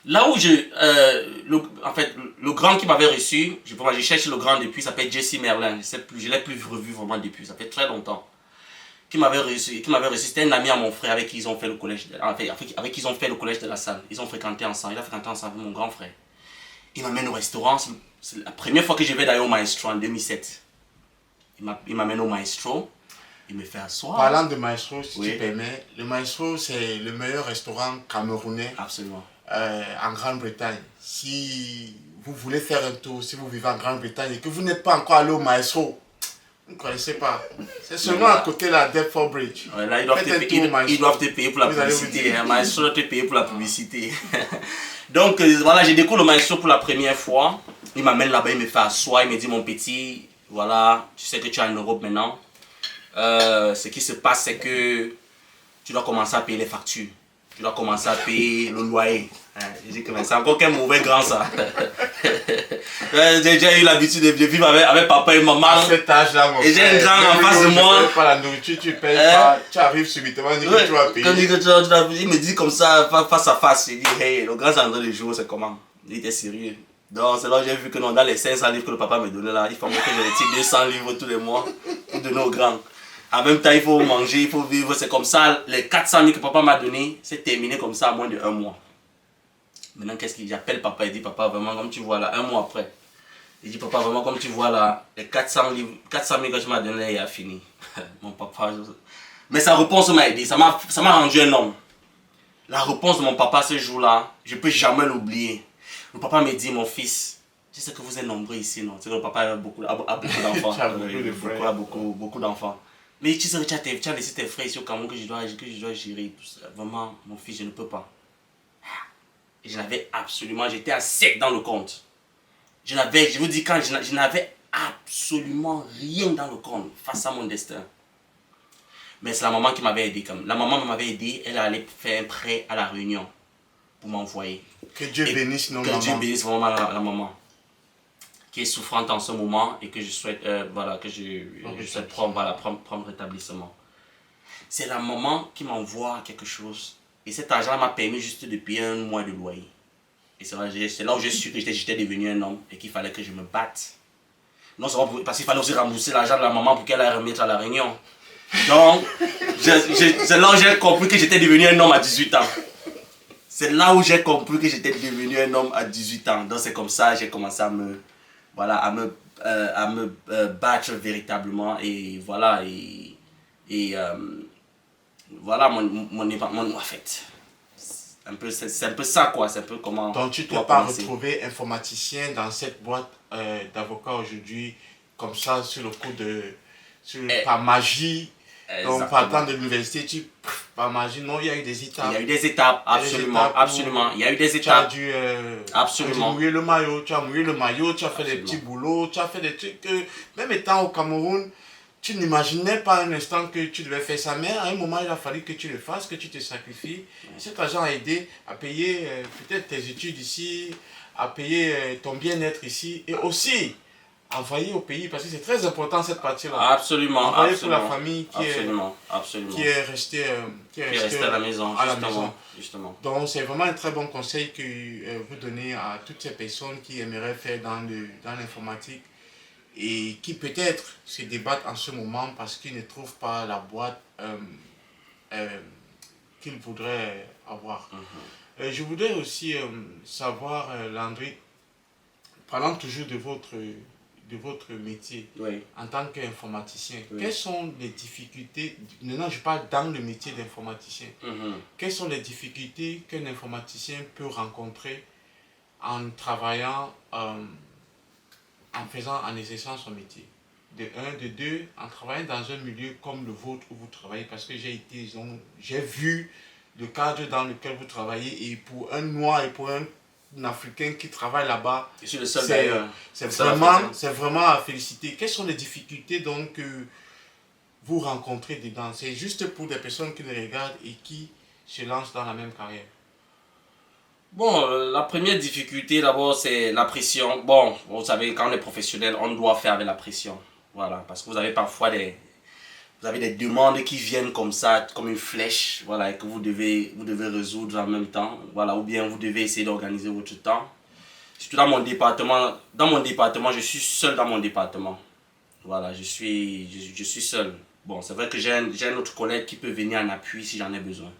là où en fait, le grand qui m'avait reçu, j'ai cherché le grand depuis, ça s'appelle Jesse Merlin, je l'ai plus revu vraiment depuis, ça fait très longtemps. Qui m'avait reçu, c'était un ami à mon frère avec qui ils ont fait le collège, avec qui ils ont fait le collège de la salle. Ils ont fréquenté ensemble, il a fréquenté ensemble avec mon grand frère. Il m'amène au restaurant, c'est la première fois que je vais d'ailleurs au Maestro en 2007. Il m'amène au Maestro. Il me fait asseoir. Parlant de Maestro, si tu permets, le Maestro, c'est le meilleur restaurant camerounais. Absolument. En Grande-Bretagne. Si vous voulez faire un tour, si vous vivez en Grande-Bretagne et que vous n'êtes pas encore allé au Maestro, vous ne connaissez pas. C'est seulement à côté de la Deptford Bridge. Ouais, là, ils doivent te payer pour la publicité. Hein. Maestro doit te payer pour la publicité. Donc, voilà, j'ai découvert le Maestro pour la première fois. Il m'amène là-bas, il me fait asseoir, il me dit, mon petit, voilà, tu sais que tu es en Europe maintenant. Ce qui se passe, c'est que tu dois commencer à payer les factures. Tu dois commencer à payer le loyer. Je dis que c'est encore qu'un mauvais grand ça. J'ai déjà eu l'habitude de vivre avec papa et maman. À cet âge-là, mon frère. Et j'ai un grand en face de moi. Tu ne payes pas la nourriture, tu ne payes pas. Tu arrives subitement, tu dis que tu vas payer. Il me dit comme ça, face à face. Il dit, hey, le grand André des jours, c'est comment? Il était sérieux. Donc c'est là que j'ai vu que non, dans les 500 livres que le papa me donnait là, il faut que je retire 200 livres tous les mois pour donner aux grands. En même temps, il faut manger, il faut vivre. C'est comme ça, les 400 000 que papa m'a donné, c'est terminé comme ça en moins de 1 mois. Maintenant, qu'est-ce qu'il j'appelle papa, il dit, papa, vraiment, comme tu vois là, 1 mois après. Il dit, papa, vraiment, comme tu vois là, les 400 000 que tu m'as donné, il a fini. Mon papa, mais sa réponse m'a aidé, ça m'a rendu un homme. La réponse de mon papa ce jour-là, je ne peux jamais l'oublier. Le papa me dit, mon fils, je sais que vous êtes nombreux ici, non? Tu sais que le papa a beaucoup d'enfants. beaucoup d'enfants. Mais tu sais que tu as laissé tes frères ici au Cameroun que je dois gérer tout ça. Vraiment, mon fils, je ne peux pas. Et j'étais à sec dans le compte. Je vous dis quand je n'avais absolument rien dans le compte face à mon destin. Mais c'est la maman qui m'avait aidé. La maman m'avait aidé, elle allait faire un prêt à la Réunion pour m'envoyer. Que Dieu bénisse nos mamans. Que Dieu bénisse vraiment la maman qui est souffrante en ce moment et que je souhaite, prendre rétablissement. C'est la maman qui m'envoie quelque chose et cet argent m'a permis juste de payer 1 mois de loyer. Et c'est là où j'ai su que j'étais devenu un homme et qu'il fallait que je me batte. Non seulement parce qu'il fallait aussi rembourser l'argent de la maman pour qu'elle aille remettre à la Réunion. Donc, c'est là où j'ai compris que j'étais devenu un homme à 18 ans. C'est là où j'ai compris que j'étais devenu un homme à 18 ans. Donc c'est comme ça que j'ai commencé à me battre véritablement. Et voilà, voilà mon affect. C'est un peu ça quoi, c'est un peu comment... Donc tu ne t'es pas retrouvé informaticien dans cette boîte d'avocats aujourd'hui, comme ça, sur le coup de... par magie. Donc partant de l'université, par magie, non, il y a eu des étapes. Il y a eu des étapes, absolument. Il y a eu des étapes. Tu as dû absolument. mouiller le maillot, tu as fait des petits boulots, tu as fait des trucs que, même étant au Cameroun, tu n'imaginais pas un instant que tu devais faire ça. Mais à un moment, il a fallu que tu le fasses, que tu te sacrifies. Cet argent a aidé à payer peut-être tes études ici, à payer ton bien-être ici et aussi envoyer au pays, parce que c'est très important cette partie-là. Absolument. Envoyer pour la famille qui est restée à la maison. Justement. Donc c'est vraiment un très bon conseil que vous donnez à toutes ces personnes qui aimeraient faire dans l'informatique et qui peut-être se débattent en ce moment parce qu'ils ne trouvent pas la boîte qu'ils voudraient avoir. Je voudrais aussi savoir, Landry, parlant toujours de votre métier, oui, en tant qu'informaticien, oui, quelles sont les difficultés, maintenant je parle dans le métier d'informaticien, quelles sont les difficultés qu'un informaticien peut rencontrer en travaillant, en exerçant son métier? De un, de deux, en travaillant dans un milieu comme le vôtre où vous travaillez, parce que j'ai vu le cadre dans lequel vous travaillez, et pour un Noir et pour un Africain qui travaille là-bas, je suis le seul d'ailleurs. C'est vraiment à féliciter. Quelles sont les difficultés donc que vous rencontrez dedans? C'est juste pour des personnes qui les regardent et qui se lancent dans la même carrière. Bon, la première difficulté d'abord c'est la pression. Bon, vous savez, quand on est professionnel, on doit faire avec la pression. Voilà, parce que vous avez parfois des demandes qui viennent comme ça, comme une flèche, voilà, et que vous devez résoudre en même temps, voilà, ou bien vous devez essayer d'organiser votre temps. Surtout dans mon département, je suis seul dans mon département. Voilà, je suis seul. Bon, c'est vrai que j'ai un autre collègue qui peut venir en appui si j'en ai besoin.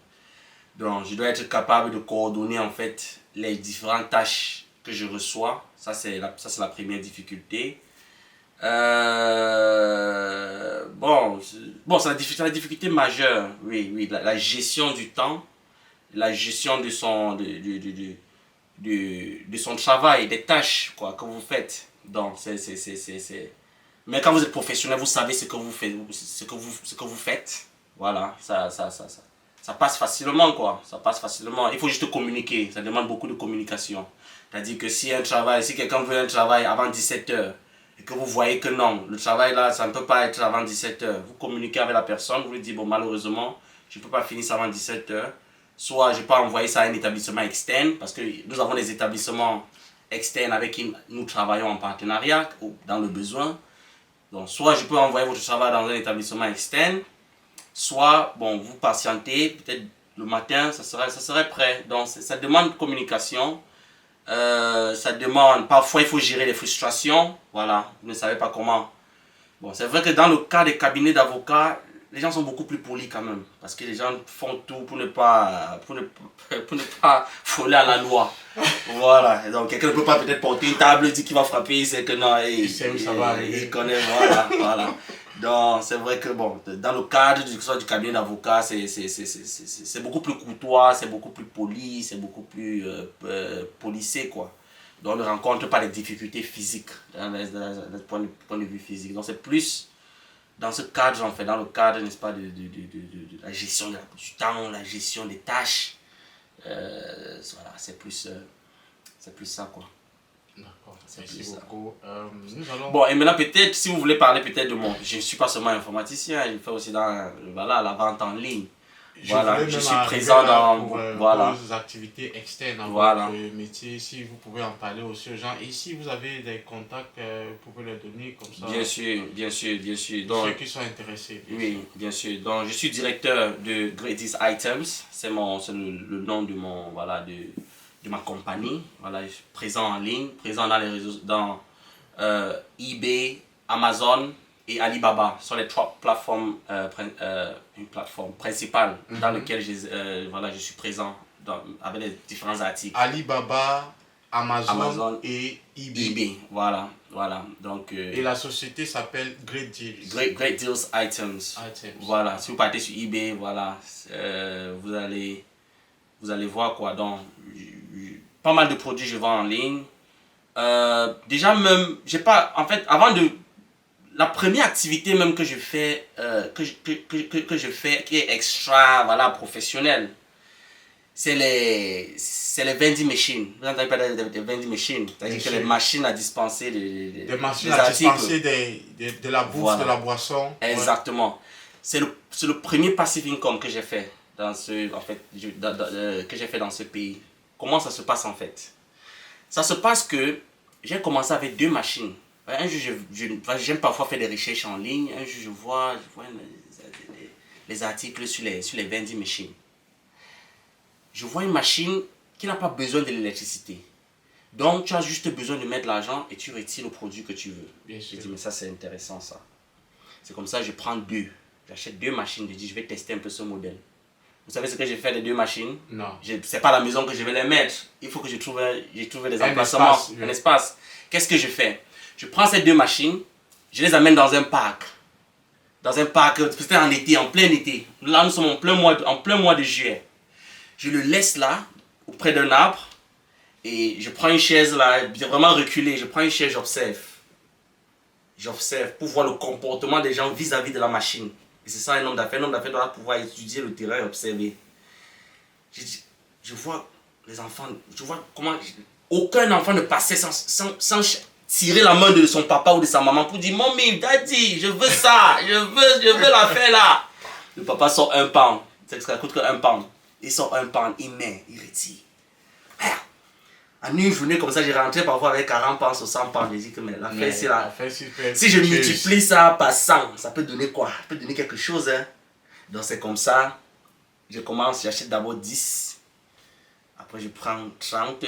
Donc, je dois être capable de coordonner en fait les différentes tâches que je reçois. Ça, c'est la première difficulté. Bon, c'est la difficulté majeure, oui, la gestion du temps, la gestion de son travail, des tâches quoi, que vous faites. Donc, mais quand vous êtes professionnel, vous savez ce que vous faites. Voilà, ça passe facilement quoi, ça passe facilement. Il faut juste communiquer, ça demande beaucoup de communication. C'est-à-dire que si quelqu'un veut un travail avant 17h, et que vous voyez que non, le travail là, ça ne peut pas être avant 17h. Vous communiquez avec la personne, vous lui dites, bon, malheureusement, je ne peux pas finir ça avant 17h. Soit je peux envoyer ça à un établissement externe, parce que nous avons des établissements externes avec qui nous travaillons en partenariat, ou dans le besoin. Donc, soit je peux envoyer votre travail dans un établissement externe, soit, bon, vous patientez, peut-être le matin, ça serait prêt. Donc, ça demande communication. Ça demande, parfois il faut gérer les frustrations, voilà, vous ne savez pas comment. Bon, c'est vrai que dans le cas des cabinets d'avocats, les gens sont beaucoup plus polis quand même, parce que les gens font tout pour ne pas frôler à la loi. Voilà, et donc quelqu'un ne peut pas peut-être porter une table, dire qu'il va frapper, c'est que non, il connaît, voilà. Donc c'est vrai que bon, dans le cadre du cabinet d'avocat, c'est beaucoup plus courtois, c'est beaucoup plus poli, c'est beaucoup plus policé quoi. Donc on ne rencontre pas les difficultés physiques, d'un point de vue physique. Donc c'est plus dans ce cadre en fait, dans le cadre n'est-ce pas de la gestion du temps, la gestion des tâches. Voilà, c'est plus ça quoi. D'accord, merci beaucoup. Bon, et maintenant peut-être, si vous voulez parler peut-être de mon... Je ne suis pas seulement informaticien, je fais aussi dans la vente en ligne. Voilà, je suis présent dans vos activités externes dans votre métier, si vous pouvez en parler aussi aux gens. Et si vous avez des contacts, vous pouvez les donner comme ça. Bien sûr. Donc, ceux qui sont intéressés. Bien sûr. Donc, je suis directeur de Greatest Items. C'est le nom de ma compagnie. Voilà, je suis présent en ligne, présent dans les réseaux, dans eBay, Amazon et Alibaba. Ce sont les trois plateformes, une plateforme principale dans lesquelles je suis présent avec les différents articles. Alibaba, Amazon et eBay. Voilà. Donc, et la société s'appelle Great Deals. Great Deals Items. Voilà, si vous partez sur eBay, voilà, vous allez voir quoi. Donc, pas mal de produits je vends en ligne. Déjà même, j'ai pas, en fait, la première activité même que je fais, que je fais, qui est extra, voilà, professionnelle, c'est les vending machines. Vous n'entendez pas des vending machines, c'est-à-dire que les machines à dispenser des machines à dispenser de la bouffe, voilà. De la boisson. Exactement. C'est le premier passive income que j'ai fait dans ce pays. Comment ça se passe en fait? Ça se passe que j'ai commencé avec 2 machines. Un jour, j'aime parfois faire des recherches en ligne. Un jour, je vois les articles sur les vending machines. Je vois une machine qui n'a pas besoin de l'électricité. Donc, tu as juste besoin de mettre l'argent et tu retires le produit que tu veux. Je dis, mais ça, c'est intéressant, ça. C'est comme ça, je prends 2. J'achète 2 machines. Je dis, je vais tester un peu ce modèle. Vous savez ce que j'ai fait des 2 machines? Non. C'est pas à la maison que je vais les mettre. Il faut que je trouve des emplacements, un espace. Qu'est-ce que je fais? Je prends ces 2 machines, je les amène dans un parc. C'était en été, en plein été. Là, nous sommes en plein mois de juillet. Je le laisse là, auprès d'un arbre, et je prends une chaise là, vraiment reculée. Je prends une chaise, j'observe. J'observe pour voir le comportement des gens vis-à-vis de la machine. Et c'est ça un homme d'affaires. Un homme d'affaires doit pouvoir étudier le terrain et observer. Je vois les enfants, je vois comment aucun enfant ne passait sans tirer la main de son papa ou de sa maman pour dire « Mommy, daddy, je veux ça, je veux la faire là ». Le papa sort un pound, c'est que ça coûte que un pound. Il sort un pound, il met, il retire. En une journée comme ça, j'ai rentré parfois avec 40 pounds ou 100 pounds. J'ai dit que mais l'affaire c'est là. Si je multiplie ça par 100, ça peut donner quoi? Ça peut donner quelque chose. Hein? Donc c'est comme ça. Je commence, j'achète d'abord 10. Après je prends 30.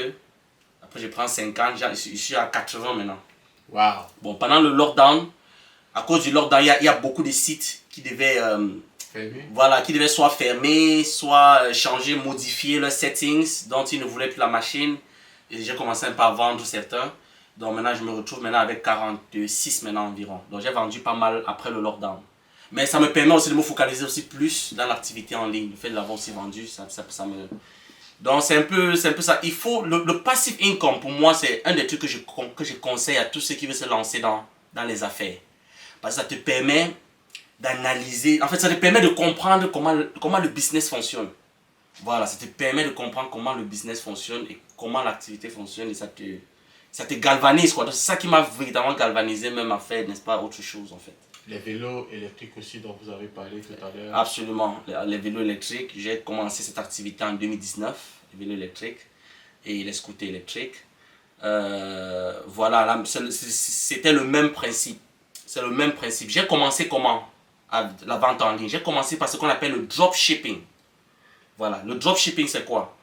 Après je prends 50. Je suis à 80 maintenant. Wow. Bon, pendant le lockdown, à cause du lockdown, il y a beaucoup de sites qui devaient... voilà, qui devaient soit fermer, soit changer, modifier leurs settings dont ils ne voulaient plus la machine. Et j'ai commencé un peu à vendre certains. Donc maintenant, je me retrouve maintenant avec 46 maintenant environ. Donc j'ai vendu pas mal après le lockdown. Mais ça me permet aussi de me focaliser aussi plus dans l'activité en ligne. Le fait de l'avoir aussi vendu, ça me... Donc c'est un peu ça. Il faut... Le passive income, pour moi, c'est un des trucs que je conseille à tous ceux qui veulent se lancer dans les affaires. Parce que ça te permet d'analyser... En fait, ça te permet de comprendre comment le business fonctionne. Voilà, ça te permet de comprendre comment le business fonctionne et comment l'activité fonctionne et ça te galvanise quoi. C'est ça qui m'a véritablement galvanisé même à faire, n'est-ce pas, autre chose en fait. Les vélos électriques aussi dont vous avez parlé tout à l'heure. Absolument, les vélos électriques. J'ai commencé cette activité en 2019, les vélos électriques et les scooters électriques. Voilà, c'était le même principe. C'est le même principe. J'ai commencé comment? La vente en ligne. J'ai commencé par ce qu'on appelle le dropshipping. Voilà, le dropshipping c'est quoi?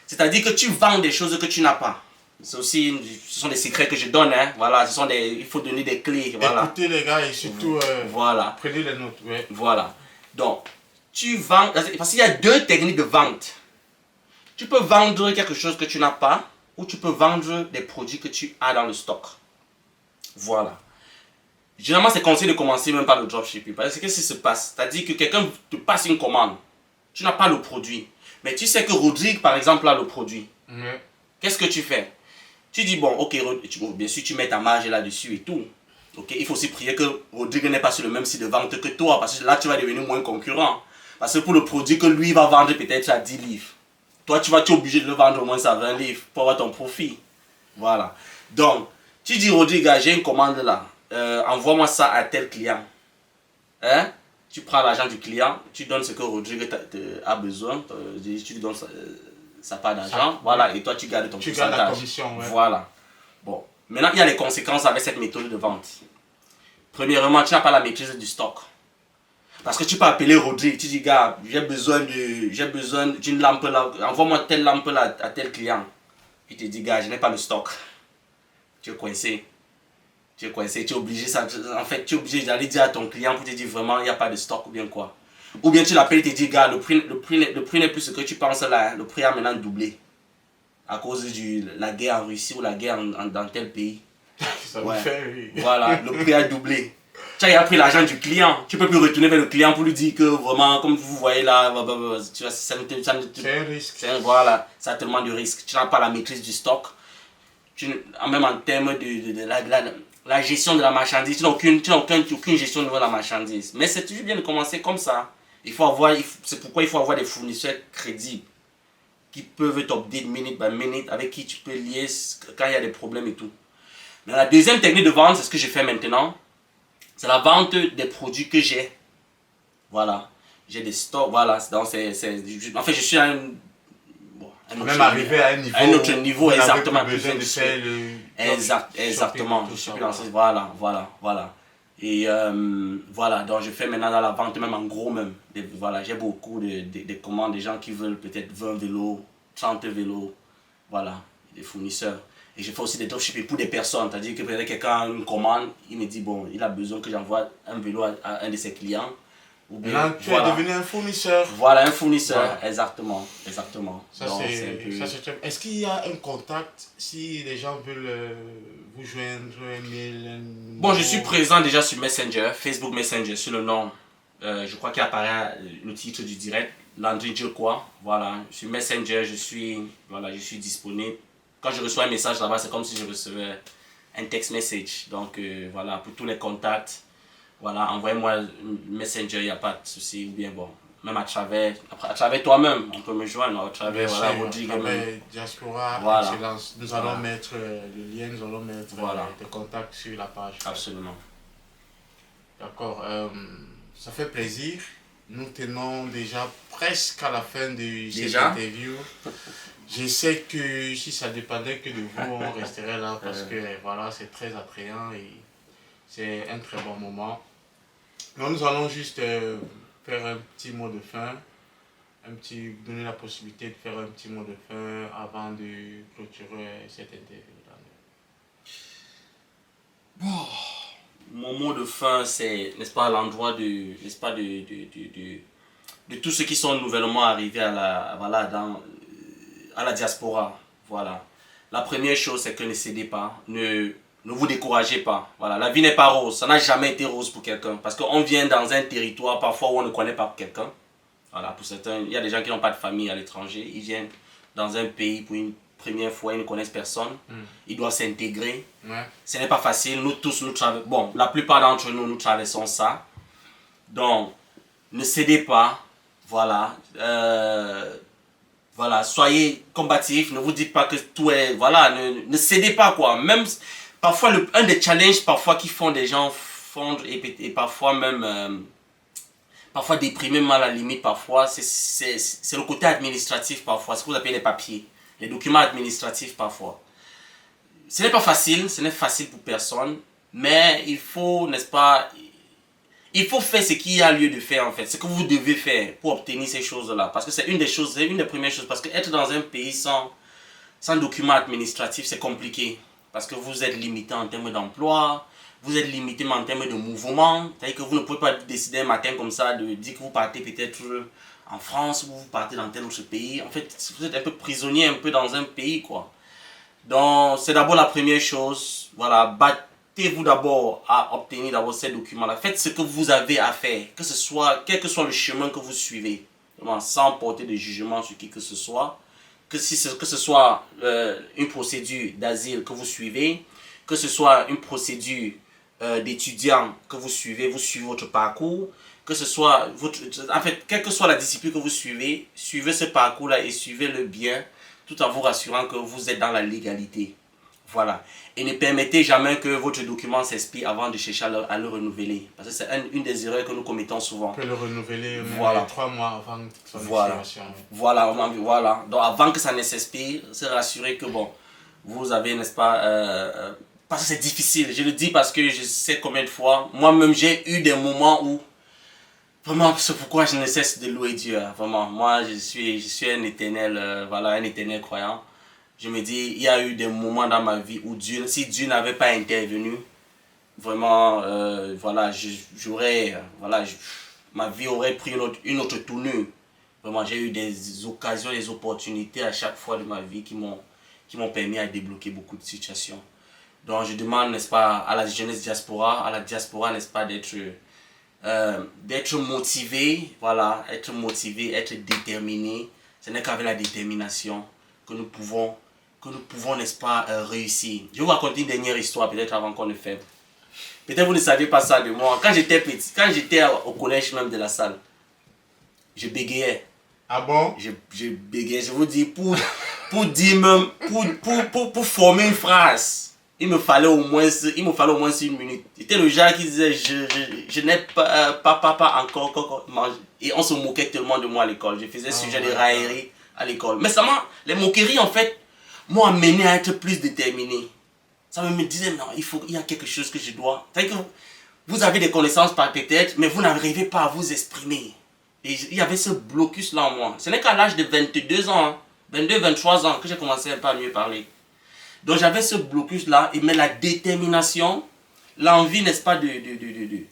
C'est-à-dire que tu vends des choses que tu n'as pas. Ce sont des secrets que je donne, hein. Voilà, il faut donner des clés. Voilà. Écoutez les gars et surtout voilà. Prenez les notes. Ouais. Voilà, donc tu vends, parce qu'il y a deux techniques de vente. Tu peux vendre quelque chose que tu n'as pas ou tu peux vendre des produits que tu as dans le stock. Voilà. Généralement, c'est conseillé de commencer même par le dropshipping. Parce que qu'est-ce qui se passe? C'est-à-dire que quelqu'un te passe une commande. Tu n'as pas le produit. Mais tu sais que Rodrigue, par exemple, a le produit. Qu'est-ce que tu fais? Tu dis, bon, ok, bien sûr, tu mets ta marge là-dessus et tout. Okay? Il faut aussi prier que Rodrigue n'est pas sur le même site de vente que toi. Parce que là, tu vas devenir moins concurrent. Parce que pour le produit que lui va vendre peut-être à 10 livres. Toi, tu es obligé de le vendre au moins à 20 livres pour avoir ton profit. Voilà. Donc, tu dis, Rodrigue, j'ai une commande là. Envoie-moi ça à tel client. Hein? Tu prends l'argent du client, tu donnes ce que Rodrigue a besoin, tu lui donnes sa part d'argent, voilà, et toi tu gardes ton pourcentage. Tu gardes la commission, ouais. Voilà. Bon, maintenant il y a les conséquences avec cette méthode de vente. Premièrement, tu n'as pas la maîtrise du stock. Parce que tu peux appeler Rodrigue, tu dis, gars, j'ai besoin d'une lampe là, envoie-moi telle lampe là à tel client. Il te dit, gars, je n'ai pas le stock. Tu es coincé. Tu es coincé, tu es obligé, en fait, tu es obligé d'aller dire à ton client pour te dire vraiment il n'y a pas de stock ou bien quoi. Ou bien tu l'appelles et tu te dis, gars, le prix n'est plus ce que tu penses là, le prix a maintenant doublé. À cause de la guerre en Russie ou la guerre dans tel pays. Ça me fait rire. Voilà, le prix a doublé. Tu as pris l'argent du client, tu ne peux plus retourner vers le client pour lui dire que vraiment, comme vous voyez là, tu vois, c'est un risque. Voilà, ça a tellement de risques. Tu n'as pas la maîtrise du stock. Même en termes de la gestion de la marchandise, tu n'as aucune gestion de la marchandise. Mais c'est toujours bien de commencer comme ça. C'est pourquoi il faut avoir des fournisseurs crédibles qui peuvent t'update minute by minute, avec qui tu peux lier quand il y a des problèmes et tout. Mais la deuxième technique de vente, c'est ce que je fais maintenant. C'est la vente des produits que j'ai. Voilà. J'ai des stocks, voilà. En fait, je suis même arrivé à un autre niveau, exactement. Besoin de faire exactement. Je suis plus dans ce... Voilà. Et voilà, donc je fais maintenant dans la vente, même en gros même. Voilà, j'ai beaucoup de commandes, des gens qui veulent peut-être 20 vélos, 30 vélos, voilà, des fournisseurs. Et je fais aussi des dropshipping pour des personnes, c'est-à-dire que peut-être quelqu'un a une commande, il me dit bon, il a besoin que j'envoie un vélo à un de ses clients. Ou bien, là, tu es devenu un fournisseur. Voilà, un fournisseur, voilà. Exactement. Ça, c'est Est-ce qu'il y a un contact si les gens veulent vous joindre, un mail? Bon, je suis présent déjà sur Messenger, Facebook Messenger, sur le nom. Je crois qu'il apparaît le titre du direct, Landry Djokwa. Voilà, sur Messenger, je suis disponible. Quand je reçois un message là-bas, c'est comme si je recevais un text message. Donc voilà, pour tous les contacts. Voilà, envoyez-moi Messenger, il n'y a pas de souci. Ou bien bon, même à travers toi-même, on peut me joindre, à travers Diaspora Excellence. Nous allons mettre le lien, nous allons mettre tes contacts sur la page. Absolument. D'accord, ça fait plaisir. Nous tenons déjà presque à la fin de cette interview. Je sais que si ça dépendait que de vous, on resterait là parce que voilà, c'est très attrayant et c'est un très bon moment. Donc nous allons juste faire un petit mot de fin, donner la possibilité de faire un petit mot de fin avant de clôturer cette interview. Bon, mon mot de fin, c'est, n'est-ce pas, l'endroit de tous ceux qui sont nouvellement arrivés à la diaspora. Voilà. La première chose, c'est que ne cédez pas, ne vous découragez pas. Voilà. La vie n'est pas rose, ça n'a jamais été rose pour quelqu'un. Parce qu'on vient dans un territoire parfois où on ne connaît pas quelqu'un. Voilà, pour certains, il y a des gens qui n'ont pas de famille à l'étranger. Ils viennent dans un pays pour une première fois, ils ne connaissent personne. Ils doivent s'intégrer. Ce n'est pas facile. Nous tous, bon, la plupart d'entre nous, nous traversons ça. Donc, ne cédez pas. Voilà. Voilà, soyez combatifs. Ne vous dites pas que tout est... Voilà, ne cédez pas, quoi. Même, parfois, un des challenges parfois qui font des gens fondre et parfois même... parfois déprimés, mal à la limite, parfois, c'est le côté administratif, parfois. Ce que vous appelez les papiers. Les documents administratifs, parfois. Ce n'est pas facile, ce n'est facile pour personne. Mais il faut, n'est-ce pas... Il faut faire ce qu'il y a lieu de faire en fait, ce que vous devez faire pour obtenir ces choses-là. Parce que c'est une des choses, c'est une des premières choses. Parce que être dans un pays sans documents administratifs, c'est compliqué. Parce que vous êtes limité en termes d'emploi, vous êtes limité en termes de mouvement. C'est-à-dire que vous ne pouvez pas décider un matin comme ça de dire que vous partez peut-être en France ou vous partez dans tel autre pays. En fait, vous êtes un peu prisonnier un peu dans un pays quoi. Donc, c'est d'abord la première chose. Voilà, battez-vous d'abord à obtenir ces documents-là. Faites ce que vous avez à faire, quel que soit le chemin que vous suivez, vraiment, sans porter de jugement sur qui que ce soit. Que ce soit une procédure d'asile que vous suivez, que ce soit une procédure d'étudiant que vous suivez votre parcours, que ce soit en fait, quelle que soit la discipline que vous suivez, suivez ce parcours-là et suivez-le bien, tout en vous rassurant que vous êtes dans la légalité. Voilà. Et ne permettez jamais que votre document s'expire avant de chercher à le renouveler. Parce que c'est une des erreurs que nous commettons souvent. On peut le renouveler voilà. 3 mois avant son expiration. Voilà. Donc avant que ça ne s'expire, c'est rassurer que bon, vous avez, n'est-ce pas, parce que c'est difficile. Je le dis parce que je sais combien de fois, moi-même j'ai eu des moments où, vraiment, c'est pourquoi je ne cesse de louer Dieu. Vraiment, moi je suis un éternel, un éternel croyant. Je me dis, il y a eu des moments dans ma vie où si Dieu n'avait pas intervenu, vraiment, ma vie aurait pris une autre tournure. Vraiment, j'ai eu des occasions, des opportunités à chaque fois de ma vie qui m'ont permis à débloquer beaucoup de situations. Donc, je demande, n'est-ce pas, à la jeunesse diaspora, n'est-ce pas, d'être motivé, voilà, être déterminé. Ce n'est qu'avec la détermination que nous pouvons, n'est-ce pas, réussir. Je vais vous raconter une dernière histoire, peut-être avant qu'on ne ferme. Peut-être vous ne savez pas ça de moi. Quand j'étais petit, quand j'étais au collège même de la salle, je bégayais. Ah bon? Je bégayais, je vous dis, pour dire même, pour former une phrase, il me fallait au moins 1 minute. J'étais le genre qui disait, je n'ai pas encore mangé. Et on se moquait tellement de moi à l'école. Je faisais sujet de raillerie à l'école. Mais les moqueries, en fait, m'ont amené à être plus déterminé. Ça me disait, non, il y a quelque chose que je dois. C'est-à-dire que vous avez des connaissances peut-être, mais vous n'arrivez pas à vous exprimer. Et il y avait ce blocus-là en moi. Ce n'est qu'à l'âge de 22 ans, 23 ans, que j'ai commencé un peu à mieux parler. Donc j'avais ce blocus-là, mais la détermination, l'envie, n'est-ce pas, tu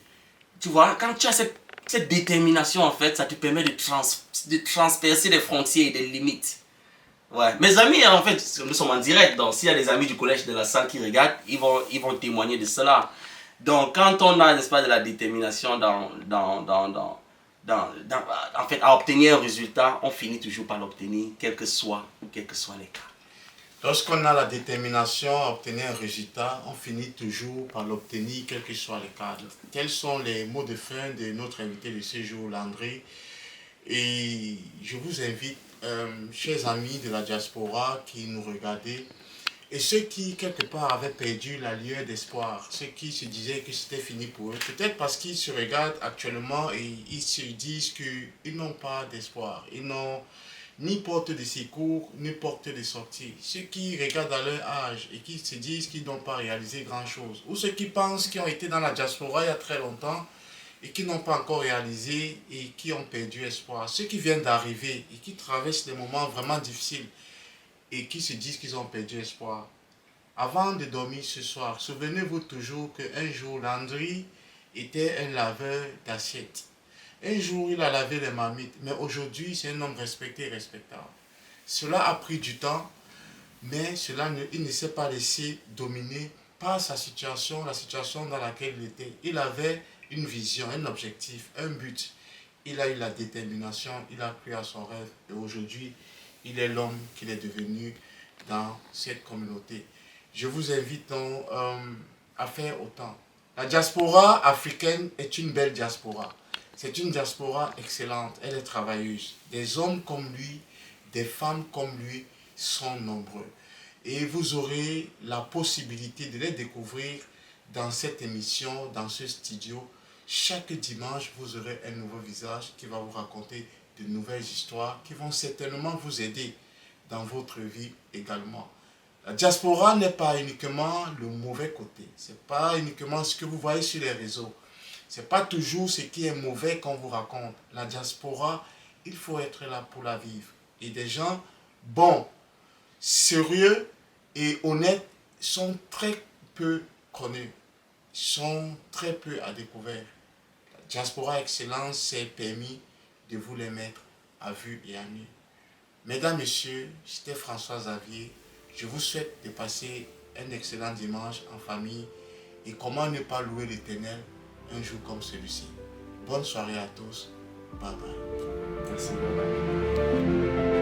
vois, quand tu as cette détermination, en fait, ça te permet de transpercer des frontières et des limites. Ouais. Mes amis, en fait, nous sommes en direct, donc s'il y a des amis du collège de la salle qui regardent, ils vont témoigner de cela. Donc quand on a, n'est-ce pas, de la détermination en fait, à obtenir un résultat, on finit toujours par l'obtenir, quel que soit les cas. Lorsqu'on a la détermination à obtenir un résultat, on finit toujours par l'obtenir, quel que soit le cadre. Quels sont les mots de fin de notre invité de ce jour, Landry? Et je vous invite, chers amis de la diaspora qui nous regardaient, et ceux qui, quelque part, avaient perdu la lueur d'espoir, ceux qui se disaient que c'était fini pour eux, peut-être parce qu'ils se regardent actuellement et ils se disent qu'ils n'ont pas d'espoir, ils n'ont ni porte de secours, ni porte de sortie. Ceux qui regardent à leur âge et qui se disent qu'ils n'ont pas réalisé grand-chose, ou ceux qui pensent qu'ils ont été dans la diaspora il y a très longtemps et qui n'ont pas encore réalisé et qui ont perdu espoir. Ceux qui viennent d'arriver et qui traversent des moments vraiment difficiles et qui se disent qu'ils ont perdu espoir. Avant de dormir ce soir, souvenez-vous toujours qu'un jour, Landry était un laveur d'assiettes. Un jour, il a lavé les marmites, mais aujourd'hui, c'est un homme respecté et respectable. Cela a pris du temps, mais il ne s'est pas laissé dominer par sa situation, la situation dans laquelle il était. Il avait une vision, un objectif, un but. Il a eu la détermination, il a cru à son rêve et aujourd'hui, il est l'homme qu'il est devenu dans cette communauté. Je vous invite donc à faire autant. La diaspora africaine est une belle diaspora. C'est une diaspora excellente, elle est travailleuse. Des hommes comme lui, des femmes comme lui sont nombreux. Et vous aurez la possibilité de les découvrir dans cette émission, dans ce studio. Chaque dimanche, vous aurez un nouveau visage qui va vous raconter de nouvelles histoires qui vont certainement vous aider dans votre vie également. La diaspora n'est pas uniquement le mauvais côté. Ce n'est pas uniquement ce que vous voyez sur les réseaux. Ce n'est pas toujours ce qui est mauvais qu'on vous raconte. La diaspora, il faut être là pour la vivre. Et des gens bons, sérieux et honnêtes sont très peu connus, sont très peu à découvert. La diaspora excellence s'est permis de vous les mettre à vue et à nu. Mesdames, Messieurs, c'était François Xavier. Je vous souhaite de passer un excellent dimanche en famille et comment ne pas louer l'Éternel un jour comme celui-ci. Bonne soirée à tous. Bye bye. Merci, bye bye.